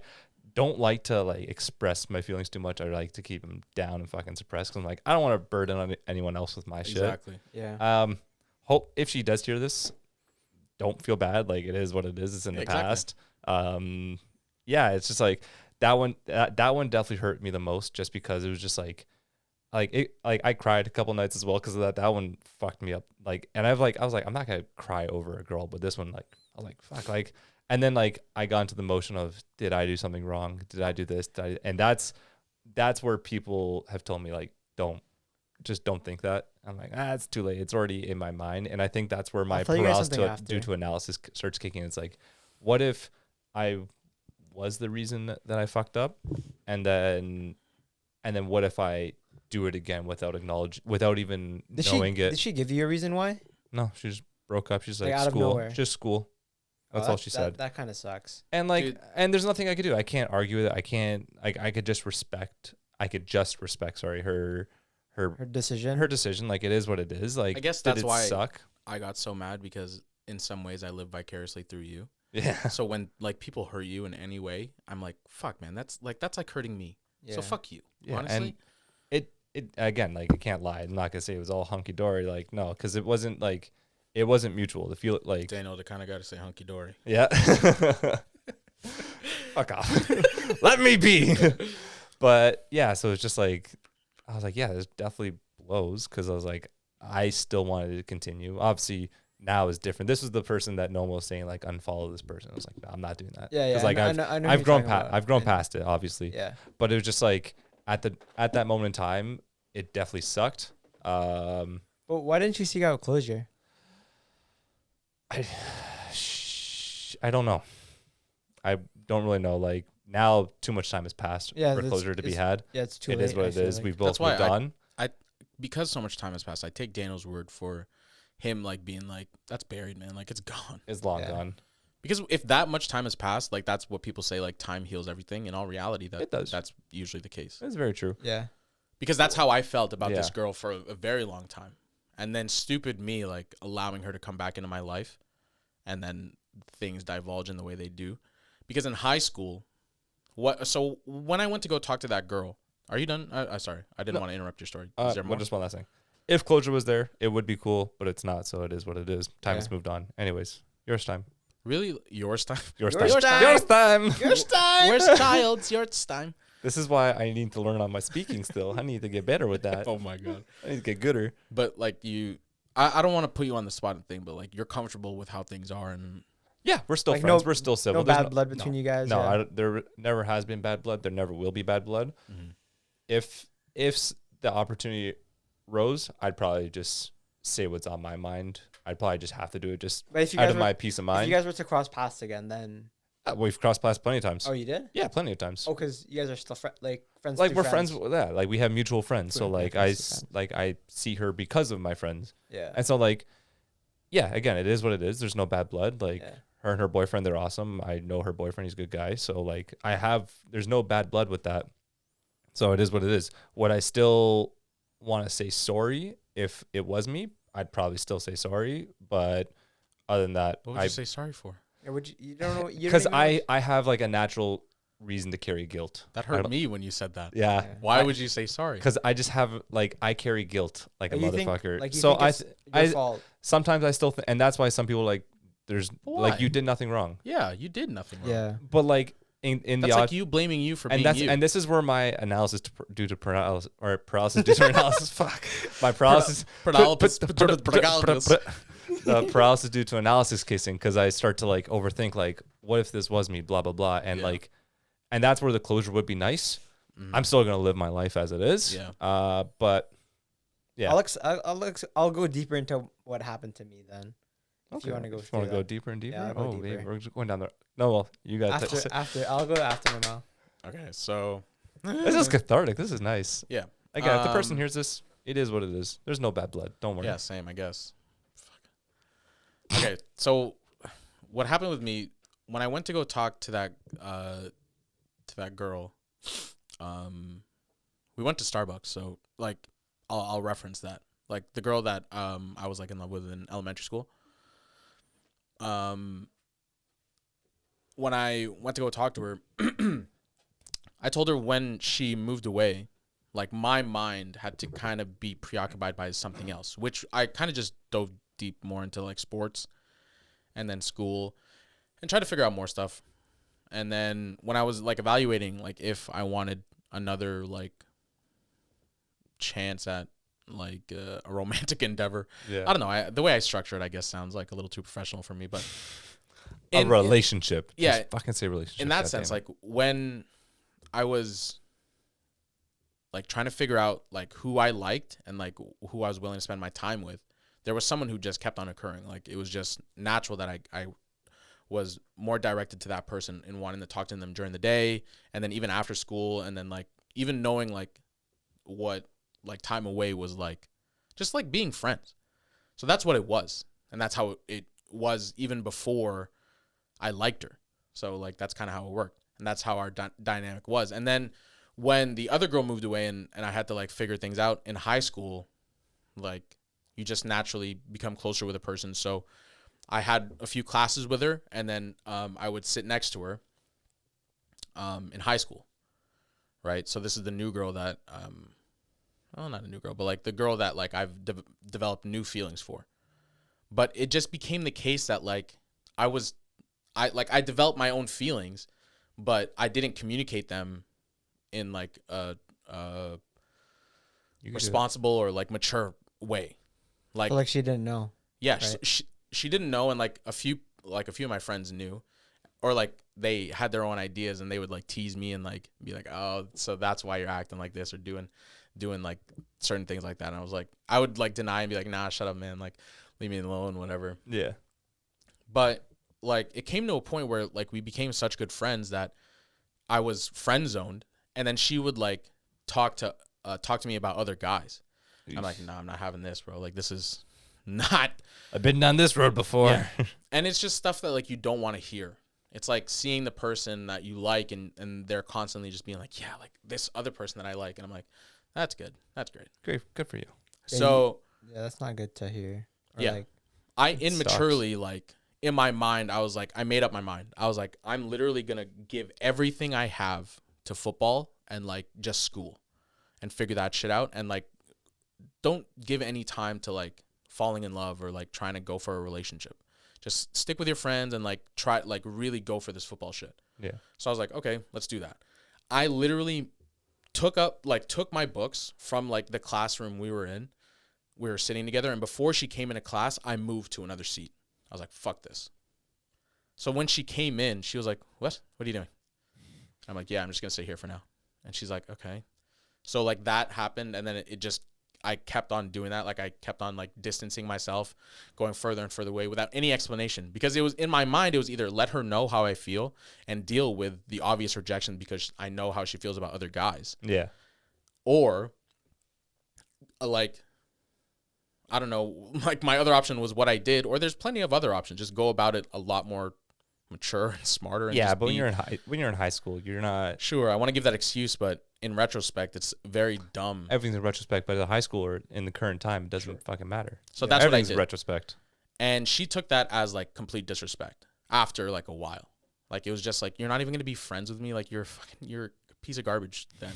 don't like to like express my feelings too much. I like to keep them down and fucking suppress, because I'm like, I don't want to burden on anyone else with my shit. exactly. Yeah. Hope if she does hear this, don't feel bad. Like, it is what it is. It's in the Exactly. past. Yeah, it's just like that one definitely hurt me the most, just because it was just like I cried a couple nights as well because of that. That one fucked me up. Like, and I was like, I'm not gonna cry over a girl, but this one, like, I was like, fuck, like, and then like I got into the motion of, did I do something wrong? Did I do this? And that's where people have told me, like, don't think that. I'm like, it's too late. It's already in my mind. And I think that's where my I'll tell you guys paralysis something after. due to analysis starts kicking. It's like, what if I was the reason that I fucked up, and then what if I do it again without even knowing it? Did she give you a reason why? No, she just broke up. She's Like, like, out of school, nowhere? just school. That's all she said. That kind of sucks. And like, Dude. and there's nothing I could do. I can't argue with it. I can't. I could just respect. Sorry, her Her decision. decision. Like, it is what it is. Like, I guess did that's it why suck. I got so mad, because in some ways I live vicariously through you. Yeah. So when like people hurt you in any way, I'm like, fuck, man, that's like hurting me. Yeah. So fuck you. Yeah, Honestly. and it again, like, I can't lie. I'm not gonna say it was all hunky dory. Like, no, because it wasn't mutual. To feel like, Daniel, the kind of guy to say hunky dory. yeah. Fuck off. Let me be. But yeah, so it's just like, I was like, yeah, there's definitely blows, because I was like, I still wanted to continue. Obviously, now is different. This was the person that Noemel was saying, like, unfollow this person. I was like, no, I'm not doing that. Yeah, yeah. 'Cause, like, I know who I've you're grown talking about. I've grown And- past it, obviously. Yeah. But it was just like, at that moment in time, it definitely sucked. But why didn't you seek out closure? I don't know. I don't really know. Like now, too much time has passed Yeah, for that's- closure to be it's- had. Yeah, it's too It late. is what I it feel is. like. We've both That's why moved on. because so much time has passed, I take Daniel's word for him like being like, that's buried, man. Like it's gone. It's long Yeah. gone. Because if that much time has passed, like that's what people say, like time heals everything. In all reality, It does. That's usually the case. It's very true. Yeah. Because that's how I felt about this Yeah. girl for a very long time. And then stupid me, like allowing her to come back into my life, and then things divulge in the way they do. Because in high school, so when I went to go talk to that girl, are you done? Sorry, I didn't want to interrupt your story. Is there more? Just one last thing. If closure was there, it would be cool, but it's not. So it is what it is. Time has Yeah. moved on. Anyways, yours time. Really? Yours time? Yours Yours time. time. Yours time. Yours time. Where's child's? Yours time. This is why I need to learn on my speaking still. I need to get better with that. Oh my God. I need to get gooder. But like I don't want to put you on the spot and thing, but like you're comfortable with how things are, and Yeah, we're still Like, friends. no- we're still civil. No There's bad blood between you guys. No, yeah. there never has been bad blood. There never will be bad blood. If the opportunity rose, I'd probably just say what's on my mind. I'd probably just have to do it just But if you out guys of were, my peace of if mind. you guys were to cross paths again, then We've crossed paths plenty of times. oh, you did? Yeah, plenty of times. Oh, because you guys are still friends. Like through we're friends with that. Like we have mutual friends. So Yeah, like friends to I see her because of my friends. Yeah. And so like, yeah, again, it is what it is. There's no bad blood. Like Yeah. her and her boyfriend, they're awesome. I know her boyfriend, he's a good guy. So like there's no bad blood with that. So it is what it is. Would I still want to say sorry if it was me? I'd probably still say sorry. But other than that, what would you say sorry for? Yeah, you don't know. because I have like a natural reason to carry guilt. That I hurt don't- me when you said that. Yeah. Yeah. Why would you say sorry? Because I just have like I carry guilt like a You think- motherfucker. like, you so think it's your fault. sometimes I still and that's why some people like there's Why? like you did nothing wrong. Yeah, you did nothing wrong. Yeah. But like in That's the like you blaming you for and being that's you. and this is where my analysis due to paralysis or paralysis due to analysis fuck my paralysis Paralysis. the paralysis due to analysis kissing because I start to like overthink like what if this was me blah blah blah and Yeah. like and that's where the closure would be nice. I'm still gonna live my life as it is. Yeah. But yeah. I'll go deeper into what happened to me then. If you want to go, If you want to through go that. deeper and deeper. Yeah, I'll go oh, babe, deeper. we're just going down there. No, well, you got I'll go after Noemel. Okay, so This is cathartic. This is nice. yeah. Again, if the person Um, hears this, it is what it is. There's no bad blood. Don't worry. Yeah, same, I guess. Fuck. Okay, so what happened with me when I went to go talk to that girl, we went to Starbucks, so like I'll reference that. Like the girl that I was like in love with in elementary school. When I went to go talk to her, I told her when she moved away, like my mind had to kind of be preoccupied by something else, which I kind of just dove deep more into like sports and then school and tried to figure out more stuff. And then when I was like evaluating like if I wanted another like chance at like a romantic endeavor, Yeah. I don't know. The way I structure it, I guess, sounds like a little too professional for me, but A relationship. yeah, Just fucking say relationship. in that God sense, damn it. like when I was like trying to figure out like who I liked and like who I was willing to spend my time with, there was someone who just kept on occurring. Like it was just natural that I was more directed to that person and wanting to talk to them during the day and then even after school, and then like even knowing like what like time away was like, just like being friends. So that's what it was, and that's how it was even before I liked her. So like that's kind of how it worked, and that's how our dynamic was. And then when the other girl moved away and I had to like figure things out in high school, like you just naturally become closer with a person. So I had a few classes with her, and then I would sit next to her in high school, right? So this is the new girl that well, not a new girl, but like the girl that like I've developed new feelings for. But it just became the case that like I developed my own feelings, but I didn't communicate them in like a You could do responsible or like mature way. Like, So, like she didn't know. yeah, right. she didn't know, and like a few of my friends knew, or like they had their own ideas and they would like tease me and like be like, oh, so that's why you're acting like this or doing doing like certain things like that. And I was like, I would like deny and be like, nah, shut up, man. Like, leave me alone, whatever. Yeah. But like, it came to a point where like we became such good friends that I was friend zoned, and then she would like talk to me about other guys. I'm like, nah, I'm not having this, bro. Like, this is not. I've been down this road before. Yeah. And it's just stuff that like you don't want to hear. It's like seeing the person that you like, and they're constantly just being like, yeah, like this other person that I like, and I'm like, that's good, that's great. Great, good for you. Yeah, So Yeah, that's not good to hear. Or Yeah. like, I sucks. immaturely, like, in my mind, I was like, I made up my mind. I was like, I'm literally going to give everything I have to football and, like, just school and figure that shit out. And, like, don't give any time to, like, falling in love or, like, trying to go for a relationship. Just stick with your friends and, like, try, like, really go for this football shit. Yeah. So I was like, okay, let's do that. I literally took my books from, like, the classroom we were in. We were sitting together, and before she came into class, I moved to another seat. I was like, fuck this. So when she came in, she was like, what are you doing? I'm like, yeah, I'm just going to sit here for now. And she's like, okay. So like that happened, and then it just, I kept on doing that. Like I kept on like distancing myself, going further and further away without any explanation, because it was in my mind, it was either let her know how I feel and deal with the obvious rejection because I know how she feels about other guys, Yeah. or like, I don't know, like my other option was what I did, or there's plenty of other options. Just go about it a lot more mature and smarter. And Yeah, just but be, when you're in high school, you're not. sure, I want to give that excuse, but in retrospect, it's very dumb. Everything's in retrospect, but as a high schooler in the current time, it doesn't fucking matter. So that's what I Everything's did. retrospect. And she took that as like complete disrespect after like a while. Like it was just like, you're not even going to be friends with me. Like you're a piece of garbage then.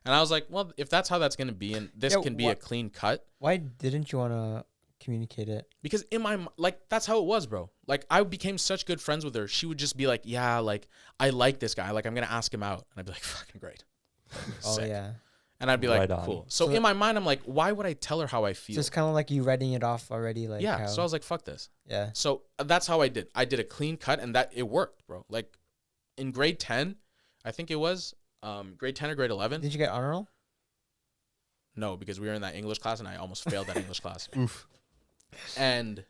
And I was like, well, if that's how that's going to be, and this Yeah, can be a clean cut. why didn't you want to communicate it? Because in my, like, that's how it was, bro. Like, I became such good friends with her. She would just be like, yeah, like, I like this guy. Like, I'm going to ask him out. And I'd be like, fucking great. Oh Sick. yeah, And I'd be like, Right on. cool. So So in my mind, I'm like, why would I tell her how I feel? so it's kind of like you writing it off already. Like yeah. how, So I was like, fuck this. yeah. So that's how I did. I did a clean cut, and that it worked, bro. Like, in grade 10, I think it was, grade 10 or grade 11. Did you get honor roll? No, because we were in that English class, and I almost failed that English class. Oof. And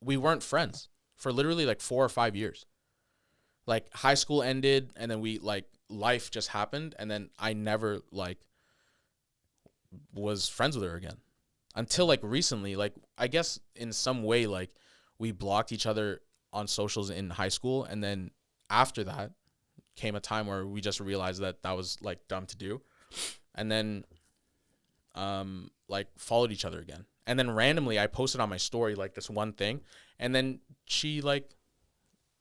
we weren't friends for literally like 4 or 5 years. Like high school ended, and then we like life just happened, and then I never like was friends with her again until like recently. Like I guess in some way like we blocked each other on socials in high school, and then after that came a time where we just realized that was like dumb to do. And then like followed each other again. And then randomly I posted on my story like this one thing, and then she like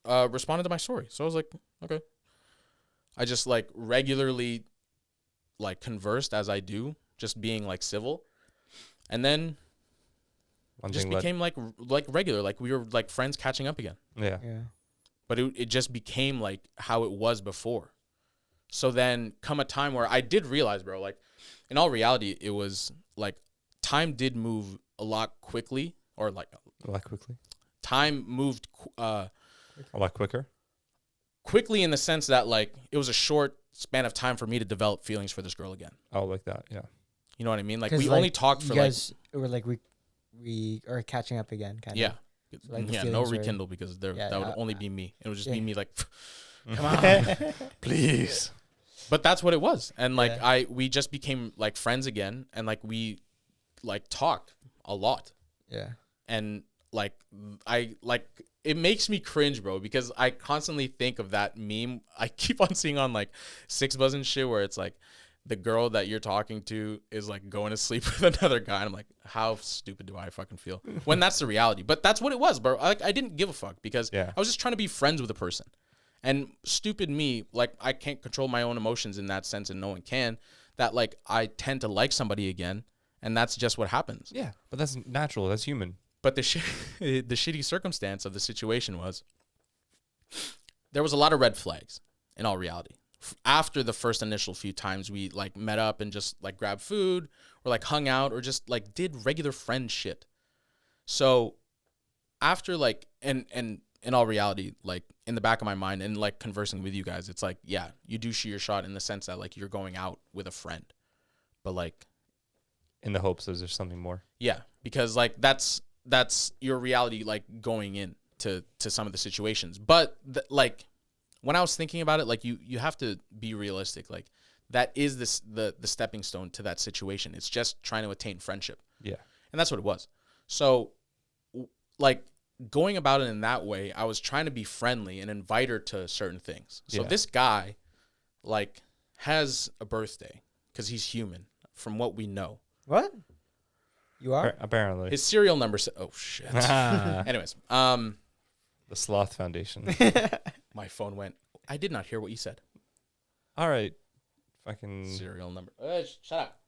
responded to my story. So I was like, okay. I just like regularly like conversed as I do, just being like civil. And then just became like regular, like we were like friends catching up again. Yeah. Yeah. But it just became like how it was before. So then come a time where I did realize, bro, like in all reality, it was like time did move a lot quickly, or like A lot quickly. time moved A lot quicker. quickly in the sense that like it was a short span of time for me to develop feelings for this girl again. Oh, like that. Yeah. You know what I mean? Like 'Cause, we only talked you for guys were like we are catching up again, kind yeah. of. So, like, the Yeah, no feelings were- rekindle, because that would only be me. It would just be yeah. me like, Come on. Please. but that's what it was. And like Yeah. we just became like friends again, and like we like talked a lot. Yeah. And like I like it makes me cringe, bro, because I constantly think of that meme I keep on seeing on like Six Buzz and shit, where it's like the girl that you're talking to is like going to sleep with another guy, and I'm like, how stupid do I fucking feel when that's the reality? But that's what it was, bro. I didn't give a fuck, because Yeah. I was just trying to be friends with a person. And stupid me, like I can't control my own emotions in that sense, and no one can, that like I tend to like somebody again, and that's just what happens. Yeah, but that's natural. That's human. But the the shitty circumstance of the situation was there was a lot of red flags in all reality. After the first initial few times we like met up and just like grabbed food or like hung out or just like did regular friend shit. So after like, and in all reality, like in the back of my mind and like conversing with you guys, it's like, yeah, you do shoot your shot in the sense that like you're going out with a friend, but like, In the hopes that there's something more. yeah, because like that's your reality, like going in to some of the situations. But like when I was thinking about it, like you have to be realistic. Like that is the stepping stone to that situation. It's just trying to attain friendship. Yeah. And that's what it was. So like going about it in that way, I was trying to be friendly and invite her to certain things. So Yeah. this guy like has a birthday because he's human from what we know. What? You are? Apparently. His serial number oh shit. the Anyways, Sloth Foundation. my phone went. I did not hear what you said. All right. Fucking. Serial number. Shut up.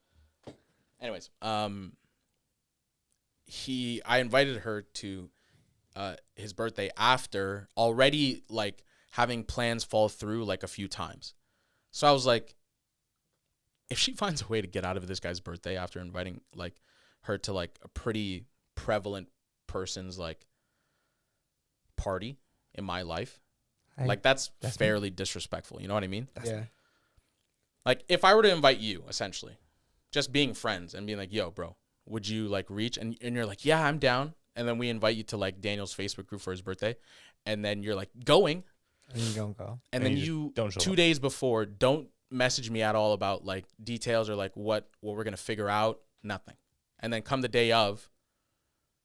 Anyways, I invited her to his birthday after already like having plans fall through like a few times. So I was like, if she finds a way to get out of this guy's birthday after inviting like her to like a pretty prevalent person's like party in my life, like that's fairly disrespectful. You know what I mean? Yeah. Like if I were to invite you, essentially, just being friends and being like, yo, bro, would you like reach? And you're like, yeah, I'm down. And then we invite you to like Daniel's Facebook group for his birthday. And then you're like going. And you don't go. And then you don't show 2 up. days before don't message me at all about like details or like what we're going to figure out. Nothing. And then come the day of.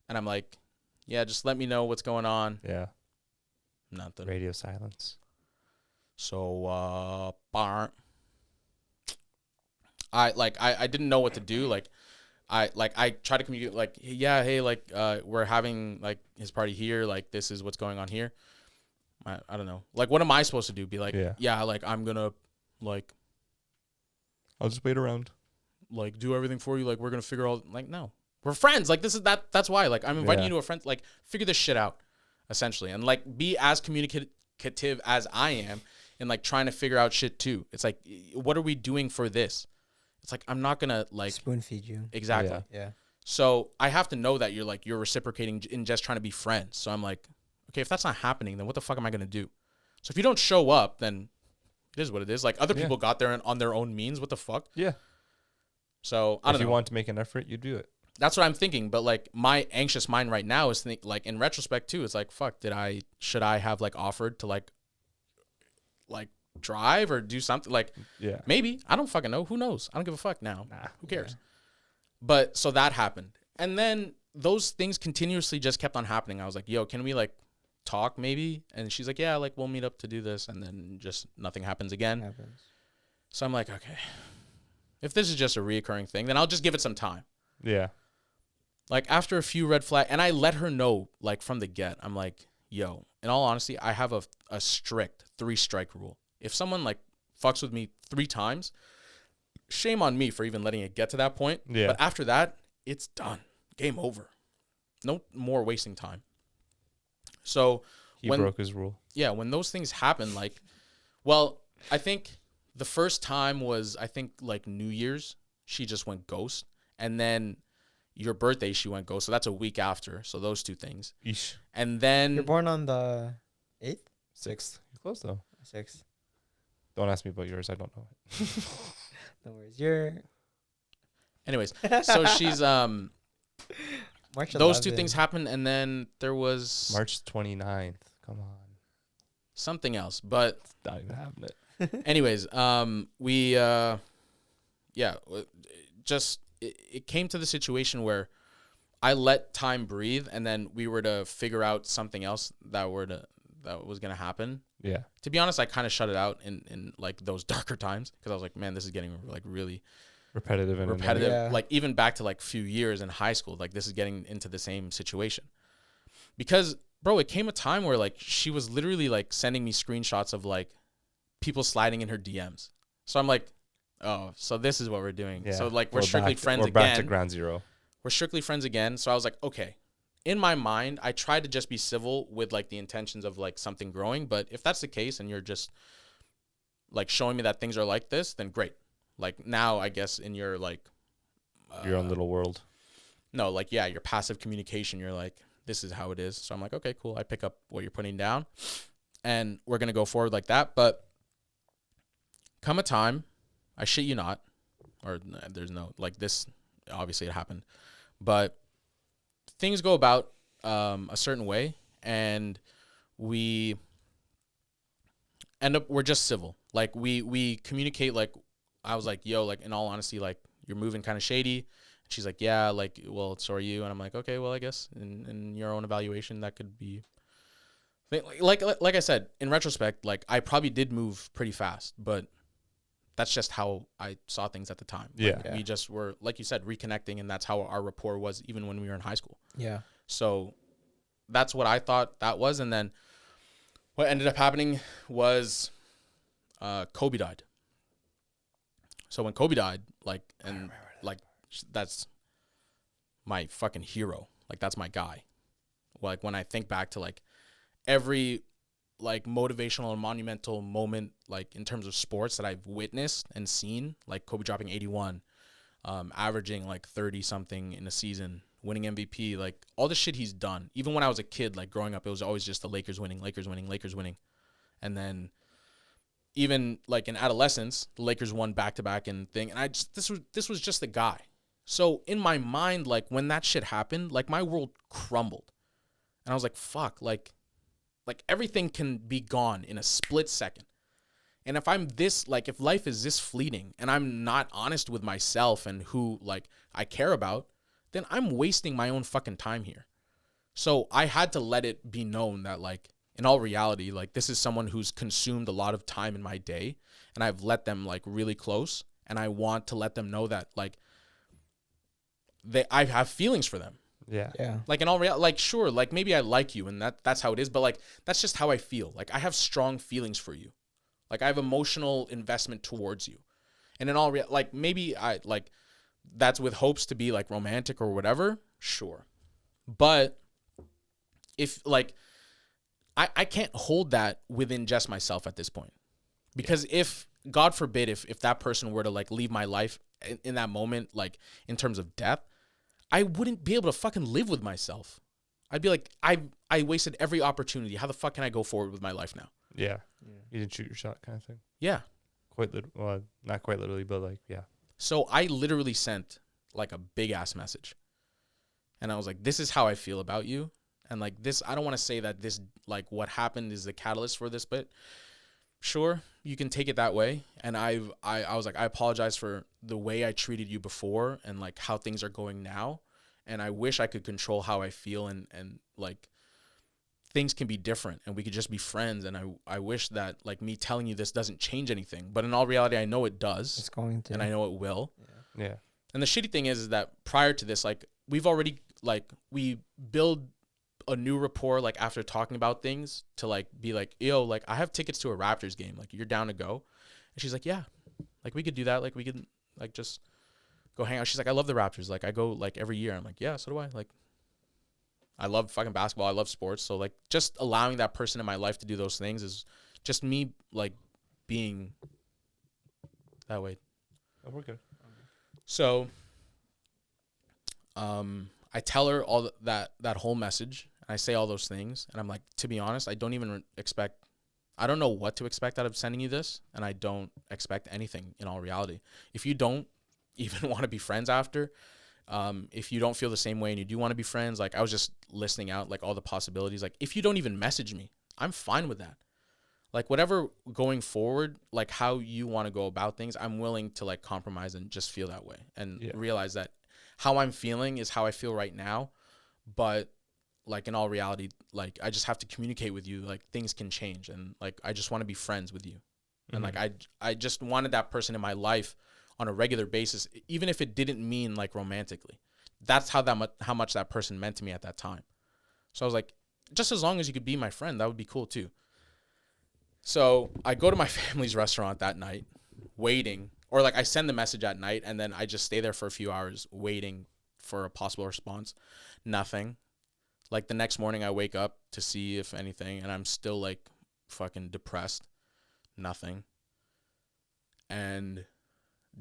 And I'm like, yeah, just let me know what's going on. Yeah. Nothing. Radio silence. So, I didn't know what to do. I tried to communicate like, yeah, hey, like, we're having like his party here. Like, this is what's going on here. I don't know. Like, what am I supposed to do? Be like, yeah, like I'm gonna like, I'll just wait around. like do everything for you. Like, we're gonna figure all like, no, we're friends. Like, that's why. Like, I'm inviting you to a friend. Like, figure this shit out, essentially, and like be as communicative as I am, and like trying to figure out shit too. It's like, what are we doing for this? It's like, I'm not gonna like Spoon feed you. exactly. Yeah. Yeah. So I have to know that you're reciprocating in just trying to be friends. So I'm like, okay, if that's not happening, then what the fuck am I gonna do? So if you don't show up, then it is what it is. Like other people got there on their own means. What the fuck? Yeah. So I don't know. If you want to make an effort, you do it. That's what I'm thinking. But like my anxious mind right now is like in retrospect too. It's like, fuck, should I have like offered to like drive or do something like maybe I don't fucking know. Who knows? I don't give a fuck now. Who cares? But so that happened, and then those things continuously just kept on happening. I was like, yo, can we like talk maybe? And she's like, yeah, like we'll meet up to do this, and then just nothing happens again. So I'm like, okay, if this is just a reoccurring thing, then I'll just give it some time. Yeah. Like after a few red flags, and I let her know like from the get, I'm like, yo, in all honesty, I have a strict 3-strike rule. If someone like fucks with me 3 times, shame on me for even letting it get to that point. Yeah. But after that, it's done. Game over. No more wasting time. So He broke his rule. Yeah, when those things happen, like, well, I think the first time was, I think, like New Year's, she just went ghost. And then your birthday, she went ghost. So that's a week after. So those 2 things. Eesh. And then... You're born on the 8th? 6th. You're close, though. 6th. Don't ask me about yours. I don't know it. No worries. Anyways, so she's... March those 2 11th. things happened, and then there was... March 29th. Come on. Something else, but... Not even having it. Anyways, it came to the situation where I let time breathe, and then we were to figure out something else that was gonna happen. Yeah. To be honest, I kind of shut it out in like those darker times because I was like, man, this is getting like really repetitive. Yeah. Like even back to like few years in high school, like this is getting into the same situation. Because bro, it came a time where like she was literally like sending me screenshots of like people sliding in her DMs. So I'm like, oh, so this is what we're doing. Yeah. So like we're strictly friends again. We're back to ground zero. We're strictly friends again. So I was like, okay. In my mind, I tried to just be civil with like the intentions of like something growing. But if that's the case and you're just like showing me that things are like this, then great. Like now, I guess in your like Your own little world. No, like, yeah, your passive communication, you're like, this is how it is. So I'm like, okay, cool. I pick up what you're putting down, and we're gonna go forward like that. But come a time, I shit you not, or there's no like this. Obviously, it happened, but things go about a certain way, and we end up we're just civil. Like we communicate. Like I was like, yo, like in all honesty, like you're moving kind of shady. She's like, yeah, like, well, so are you. And I'm like, okay, well, I guess in your own evaluation, that could be like I said, in retrospect, like I probably did move pretty fast, but that's just how I saw things at the time. Like, Yeah. we just were, like you said, reconnecting, and that's how our rapport was even when we were in high school. Yeah. So that's what I thought that was. And then what ended up happening was Kobe died. So when Kobe died, like, and like, that's my fucking hero. Like, that's my guy. Like, when I think back to like every like motivational and monumental moment, like in terms of sports that I've witnessed and seen, like Kobe dropping 81, averaging like 30 something in a season, winning MVP, like all the shit he's done. Even when I was a kid, like growing up, it was always just the Lakers winning, Lakers winning, Lakers winning. And then even like in adolescence, the Lakers won back-to-back and thing. And I just, this was just the guy. So in my mind, like when that shit happened, like my world crumbled. And I was like, fuck, like everything can be gone in a split second. And if I'm this, like if life is this fleeting and I'm not honest with myself and who like I care about, then I'm wasting my own fucking time here. So I had to let it be known that like in all reality, like this is someone who's consumed a lot of time in my day, and I've let them like really close, and I want to let them know that like I have feelings for them. Yeah. Yeah. Like in all reality, like sure, like maybe I like you and that's how it is, but like that's just how I feel. Like I have strong feelings for you. Like I have emotional investment towards you. And in all like maybe I like that's with hopes to be like romantic or whatever, sure. But if like I can't hold that within just myself at this point. Because if God forbid if that person were to like leave my life in that moment, like in terms of death, I wouldn't be able to fucking live with myself. I'd be like, I wasted every opportunity. How the fuck can I go forward with my life now? Yeah. You didn't shoot your shot kind of thing. Yeah. Quite well, not quite literally, but like, yeah. So I literally sent like a big ass message. And I was like, this is how I feel about you. And like this, I don't want to say that this, like what happened is the catalyst for this, but sure, you can take it that way. And I was like, I apologize for the way I treated you before and like how things are going now. And I wish I could control how I feel and like things can be different and we could just be friends. And I wish that like me telling you this doesn't change anything, but in all reality, I know it does. It's going to. And I know it will. Yeah. And the shitty thing is that prior to this, like we've already like we build a new rapport like after talking about things to like be like, yo, like I have tickets to a Raptors game, like you're down to go? And she's like, yeah, like we could do that, like we could like just go hang out. She's like, I love the Raptors, like I go like every year. I'm like, yeah, so do I. Like I love fucking basketball, I love sports, so like just allowing that person in my life to do those things is just me like being that way. Oh, we're good. So I tell her all that whole message. I say all those things, and I'm like, to be honest, I don't even expect, I don't know what to expect out of sending you this, and I don't expect anything in all reality. If you don't even want to be friends after, if you don't feel the same way and you do want to be friends, like I was just listing out like all the possibilities. Like if you don't even message me, I'm fine with that. Like whatever going forward, like how you want to go about things, I'm willing to like compromise and just feel that way and realize that how I'm feeling is how I feel right now. But like in all reality, like I just have to communicate with you. Like things can change, and like I just want to be friends with you. Mm-hmm. And like I just wanted that person in my life on a regular basis, even if it didn't mean like romantically. That's how much that person meant to me at that time. So I was like, just as long as you could be my friend, that would be cool too. So I go to my family's restaurant that night, waiting, or like I send the message at night and then I just stay there for a few hours waiting for a possible response. Nothing. Like the next morning I wake up to see if anything, and I'm still like fucking depressed. Nothing. And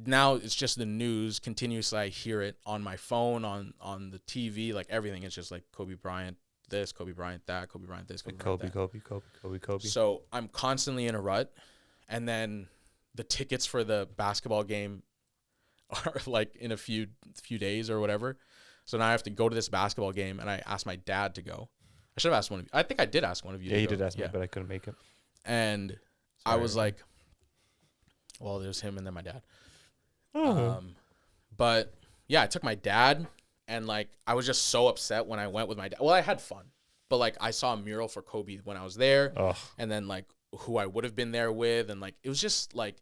now it's just the news continuously. I hear it on my phone, on the TV, like everything. It's just like Kobe Bryant this, Kobe Bryant that, Kobe Bryant this, Kobe Bryant Kobe, that. Kobe. So I'm constantly in a rut, and then the tickets for the basketball game are like in a few days or whatever. So now I have to go to this basketball game, and I asked my dad to go. I should have asked one of you. I think I did ask one of you. Yeah, to you go. did ask me, but I couldn't make it. And I Sorry. was like, well, there's him and then my dad. Oh. But yeah, I took my dad, and like I was just so upset when I went with my dad. Well, I had fun, but like I saw a mural for Kobe when I was there, and then like who I would have been there with, and like it was just like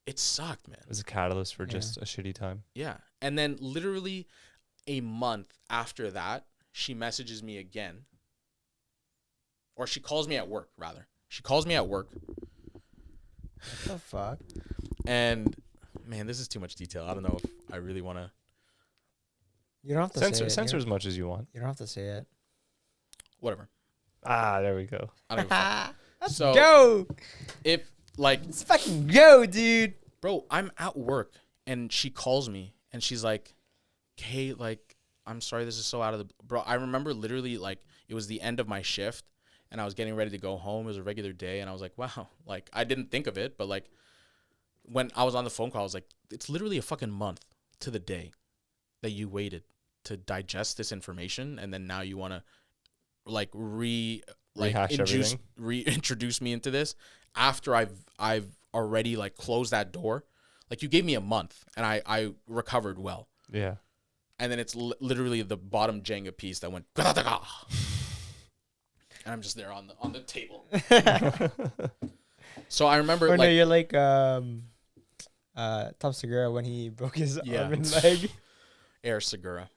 it sucked, man. It was a catalyst for just a shitty time. Yeah. And then literally a month after that, she messages me again. Or she calls me at work, rather. She calls me at work. What the fuck? And, man, this is too much detail. I don't know if I really want to. You don't have to say it. Censor as much as you want. You don't have to say it. Whatever. Ah, there we go. I don't give a fuck. So, Go! if, like, Let's fucking go, dude. bro, I'm at work, and she calls me, and she's like, hey, like, I'm sorry this is so out of the... Bro, I remember literally, like, it was the end of my shift, and I was getting ready to go home. It was a regular day, and I was like, wow. Like, I didn't think of it, but, like, when I was on the phone call, I was like, it's literally a fucking month to the day that you waited to digest this information, and then now you want to, like, Rehash everything. reintroduce me into this after I've already, like, closed that door. Like, you gave me a month, and I recovered well. Yeah. And then it's literally the bottom Jenga piece that went, and I'm just there on the table. So I remember, Or like, no, you're like Tom Segura when he broke his arm and leg. Air Segura.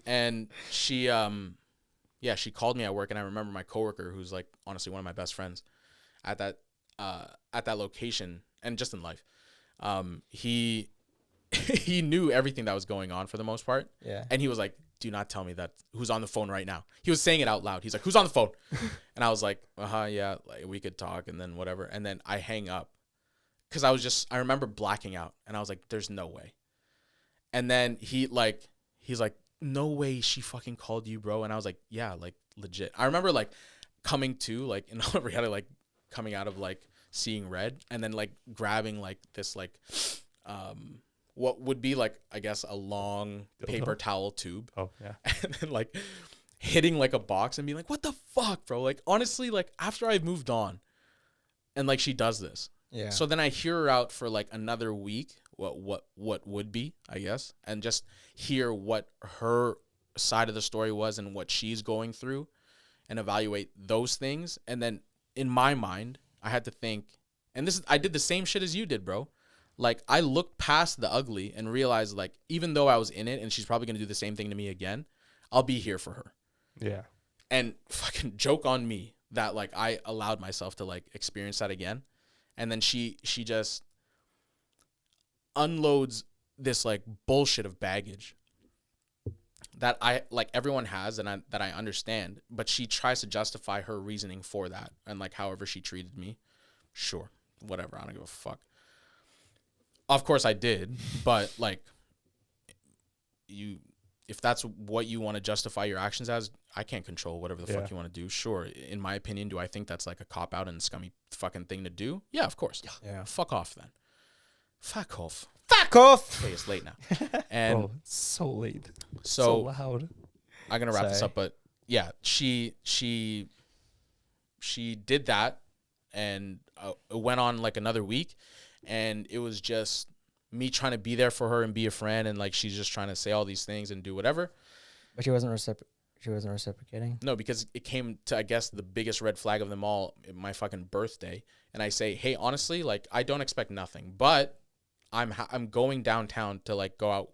And she she called me at work, and I remember my coworker, who's like honestly one of my best friends at that location and just in life. He he knew everything that was going on for the most part. Yeah. And he was like, do not tell me that who's on the phone right now. He was saying it out loud. He's like, who's on the phone? And I was like, yeah, like we could talk and then whatever. And then I hang up because I remember blacking out, and I was like, there's no way. And then he's like, no way she fucking called you, bro. And I was like, yeah, like legit. I remember like coming to like in all reality, like coming out of like seeing red, and then like grabbing like this like what would be like, I guess, a long paper towel tube. Oh, yeah. And then like hitting like a box and being like, what the fuck, bro? Like honestly, like after I've moved on and like she does this. Yeah. So then I hear her out for like another week, what would be, I guess, and just hear what her side of the story was and what she's going through and evaluate those things. And then in my mind, I had to think, and I did the same shit as you did, bro. Like, I looked past the ugly and realized, like, even though I was in it and she's probably going to do the same thing to me again, I'll be here for her. Yeah. And fucking joke on me that, like, I allowed myself to, like, experience that again. And then she just unloads this, like, bullshit of baggage that everyone has and that I understand. But she tries to justify her reasoning for that. And, like, however she treated me. Sure. Whatever. I don't give a fuck. Of course I did, but like if that's what you want to justify your actions as, I can't control whatever the fuck you want to do. Sure, in my opinion, do I think that's like a cop out and scummy fucking thing to do? Yeah, of course. Yeah. Fuck off then. Fuck off. Fuck off. Okay, it's late now. And It's so late. so loud. I'm gonna wrap this Sorry. up, but yeah, she did that, and it went on like another week, and it was just me trying to be there for her and be a friend, and like she's just trying to say all these things and do whatever. But she wasn't reciprocating. No, because it came to, I guess, the biggest red flag of them all, my fucking birthday, and I say, hey, honestly, like I don't expect nothing, but I'm going downtown to like go out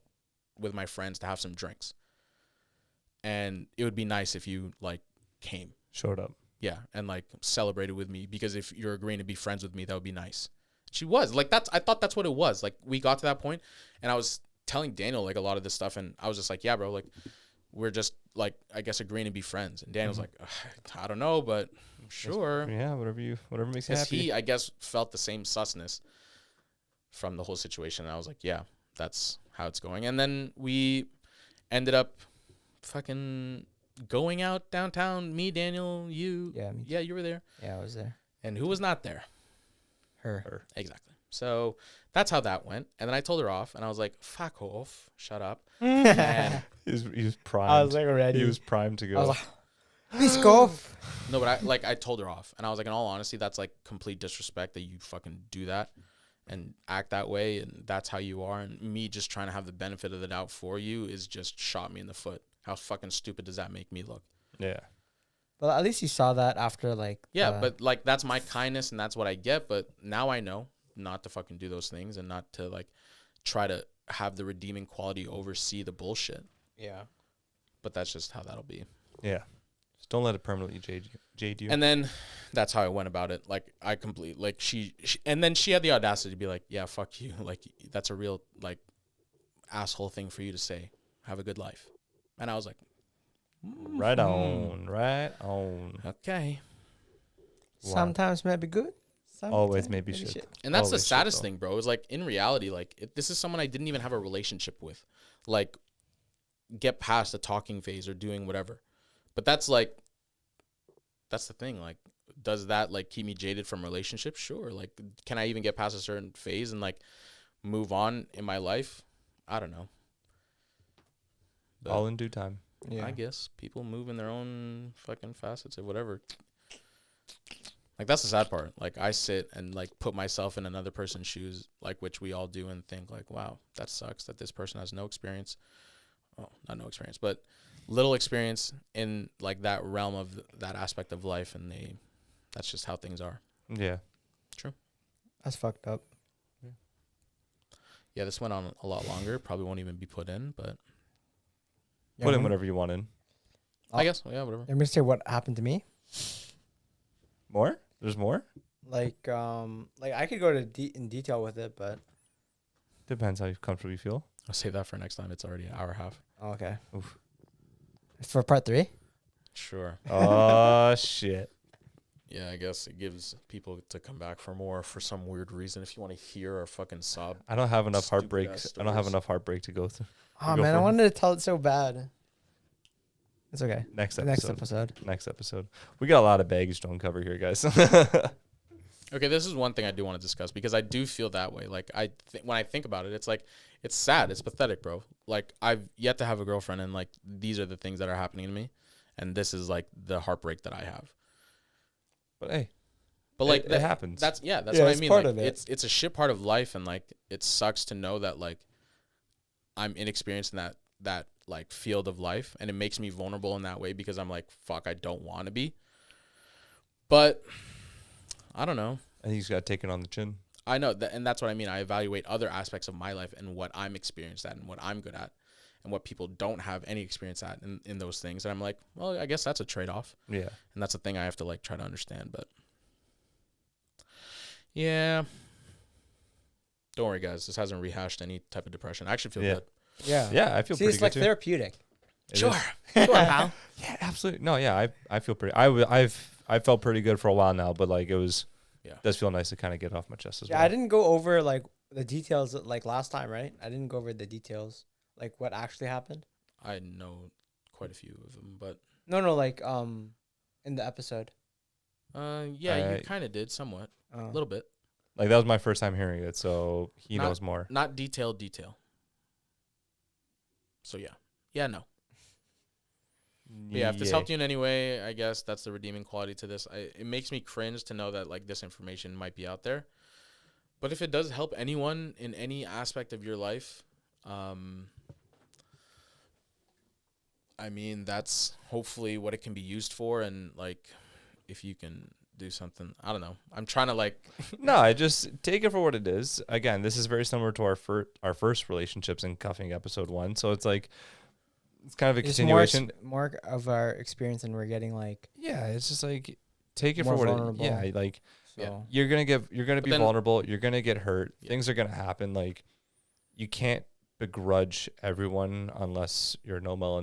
with my friends to have some drinks, and it would be nice if you like came. Showed up. Yeah, and like celebrated with me, because if you're agreeing to be friends with me, that would be nice. She was like, I thought that's what it was. Like we got to that point, and I was telling Daniel like a lot of this stuff, and I was just like, yeah, bro, like we're just like, I guess, agreeing to be friends. And Daniel's like, I don't know, but sure. Yeah, whatever makes you Because happy. he, I guess, felt the same susness from the whole situation. And I was like, yeah, that's how it's going. And then we ended up fucking going out downtown. Me, Daniel, you. Yeah, me too. Yeah, you were there. Yeah, I was there. And who was not there? Her. Exactly. So that's how that went. And then I told her off, and I was like, "Fuck off, shut up." I And He was primed. was like ready. He was primed to go. I was like, let's go. no, but I told her off, and I was like, in all honesty, that's like complete disrespect that you fucking do that and act that way, and that's how you are. And me just trying to have the benefit of the doubt for you is just shot me in the foot. How fucking stupid does that make me look? Yeah. Well, at least you saw that after like. Yeah, but like that's my kindness and that's what I get. But now I know not to fucking do those things and not to like try to have the redeeming quality oversee the bullshit. Yeah. But that's just how that'll be. Yeah. Just don't let it permanently jade you. And then that's how I went about it. Like I complete like she and then she had the audacity to be like, "Yeah, fuck you. Like that's a real like asshole thing for you to say. Have a good life." And I was like, Right on. Right on. "Okay." Wow. Sometimes maybe good. Always Sometimes maybe shit. And that's the Always shit, saddest though. thing, bro. Is like in reality, like this is someone I didn't even have a relationship with, like get past the talking phase or doing whatever. But that's like, that's the thing. Like, does that like keep me jaded from relationships? Sure. Like, can I even get past a certain phase and like move on in my life? I don't know. But All in due time. Yeah. I guess people move in their own fucking facets or whatever. Like that's the sad part. Like I sit and like put myself in another person's shoes, like which we all do, and think like, wow, that sucks that this person has no experience. Oh, not no experience, but little experience in like that realm of that aspect of life, and that's just how things are. Yeah. That's fucked up. Yeah, this went on a lot longer. Probably won't even be put in, but Yeah, Put in I'm- whatever you want in. I guess yeah, whatever. I'm gonna say what happened to me. More? There's more? Like I could go to in detail with it, but Depends how comfortable you feel. I'll save that for next time. It's already an hour and a half. okay. Oof. It's for part 3. Sure. Oh, shit. Yeah, I guess it gives people to come back for more for some weird reason. If you want to hear our fucking sob. I don't have enough Stupid heartbreaks. ass I don't have stories. enough heartbreak to go through. Oh go man, I for- wanted to tell it so bad. It's okay. Next Next episode. episode. Next episode. We got a lot of baggage to uncover here, guys. Okay, this is one thing I do want to discuss because I do feel that way. Like when I think about it, it's like it's sad, it's pathetic, bro. Like I've yet to have a girlfriend, and like these are the things that are happening to me, and this is like the heartbreak that I have. But hey, But like it happens. That's Yeah, what I it's mean. part Like of it. it's a shit part of life, and like it sucks to know that like I'm inexperienced in that like field of life, and it makes me vulnerable in that way because I'm like, fuck, I don't want to be. But I don't know. I think you just got to take it on the chin. I know that, and that's what I mean. I evaluate other aspects of my life and what I'm experienced at and what I'm good at and what people don't have any experience at in those things. And I'm like, well, I guess that's a trade-off. Yeah. And that's a thing I have to like try to understand. But yeah, don't worry, guys. This hasn't rehashed any type of depression. I actually feel Yeah. good. Yeah. Yeah, I feel See, pretty it's good like too. therapeutic. It Sure, is. sure, pal. Yeah, absolutely. No, yeah, I feel pretty. I felt pretty good for a while now, but like Yeah. does feel nice to kind of get off my chest as Yeah, well. I didn't go over like the details like last time, right? I didn't go over the details, like what actually happened. I know quite a few of them, but No, like in the episode. yeah, you kind of did somewhat, a little bit, Like that was my first time hearing it, so he Not- knows more. not detail. So yeah, no. But yeah, if this helped you in any way, I guess that's the redeeming quality to this. It makes me cringe to know that like this information might be out there. But if it does help anyone in any aspect of your life, I mean, that's hopefully what it can be used for. And like, if you can do something, I don't know. I'm trying to like, No, I just take it for what it is. Again, this is very similar to our first relationships in cuffing episode 1. So it's like it's kind of a It's continuation. more of our experience, and we're getting like Yeah, it's just like take it more for what vulnerable. it. Yeah, like so. Yeah. you're gonna But be then- vulnerable. You're gonna get hurt. Yeah. Things are gonna happen. Like you can't begrudge everyone unless you're Noemel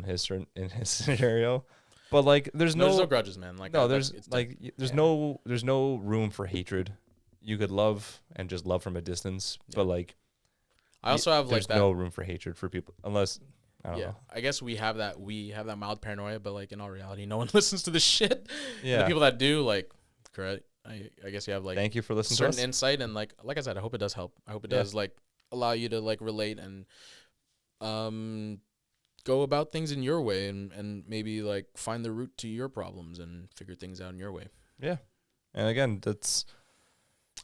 in his scenario. But like there's there's no no grudges, man. Like, no, that's- there's it's like there's Yeah. there's no room for hatred. You could love and just love from a distance, but like I also have like there's that. no room for hatred for people unless I don't know. I guess we have that mild paranoia, but like in all reality, no one listens to this shit. And Yeah. the people that do, like, correct. I guess you have like Thank you for listening to certain us. insight, and like I said, I hope it does help. I hope it Yeah. does like allow you to like relate and go about things in your way, and maybe like find the root to your problems and figure things out in your way. Yeah. And again, that's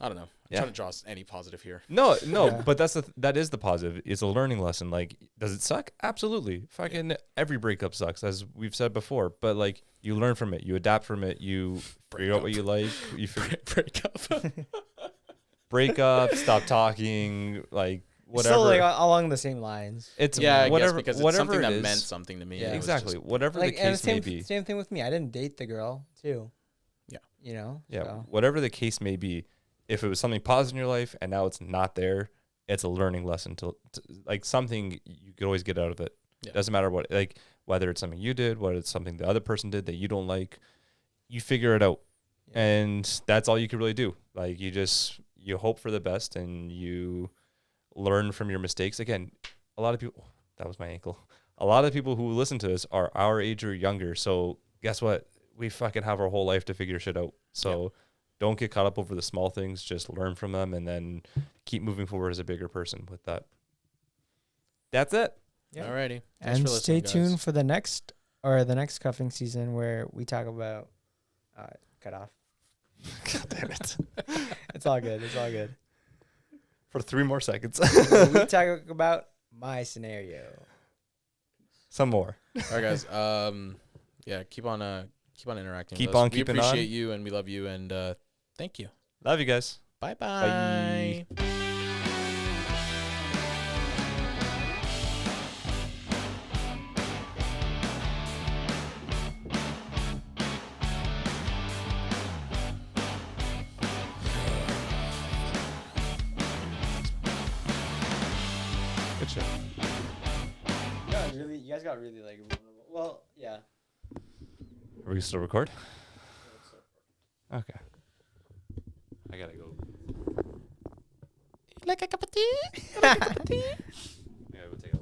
I don't know. I'm Yeah. trying to draw any positive here. no, Yeah. but that is the positive. It's a learning lesson. Like, does it suck? Absolutely. Fucking every breakup sucks, as we've said before. But like, you learn from it. You adapt from it. You figure out what you like. You figure Break up. break up, stop talking, like whatever. Still like along the same lines. It's Yeah, I whatever, guess because it's whatever something it that is. meant something to me. Yeah. It was Exactly. just- Whatever Like the and case same may be. same thing with me. I didn't date the girl too. Yeah. You know. Yeah. So. Whatever the case may be, if it was something positive in your life and now it's not there, it's a learning lesson to like something you could always get out of it. Yeah. Doesn't matter what, like whether it's something you did, whether it's something the other person did that you don't like, you figure it out. Yeah. And that's all you can really do. Like you hope for the best and you learn from your mistakes. Again, a lot of people, that was my ankle. A lot of people who listen to this are our age or younger. So guess what? We fucking have our whole life to figure shit out. So don't get caught up over the small things. Just learn from them and then keep moving forward as a bigger person with that. That's it. Yeah. Alrighty. Thanks And for stay listening, guys. tuned for the next cuffing season where we talk about cut off. God damn it. It's all good. It's all good. For 3 more seconds. We talk about my scenario. Some more. All right, guys. Yeah, keep on interacting. Keep with us. on We keeping appreciate on. you and we love you and thank you. Love you guys. Bye-bye. Good shit. You guys got really like vulnerable. Well, yeah. Are we still record? Okay. I gotta go. Like a cup of tea? Yeah, we'll take a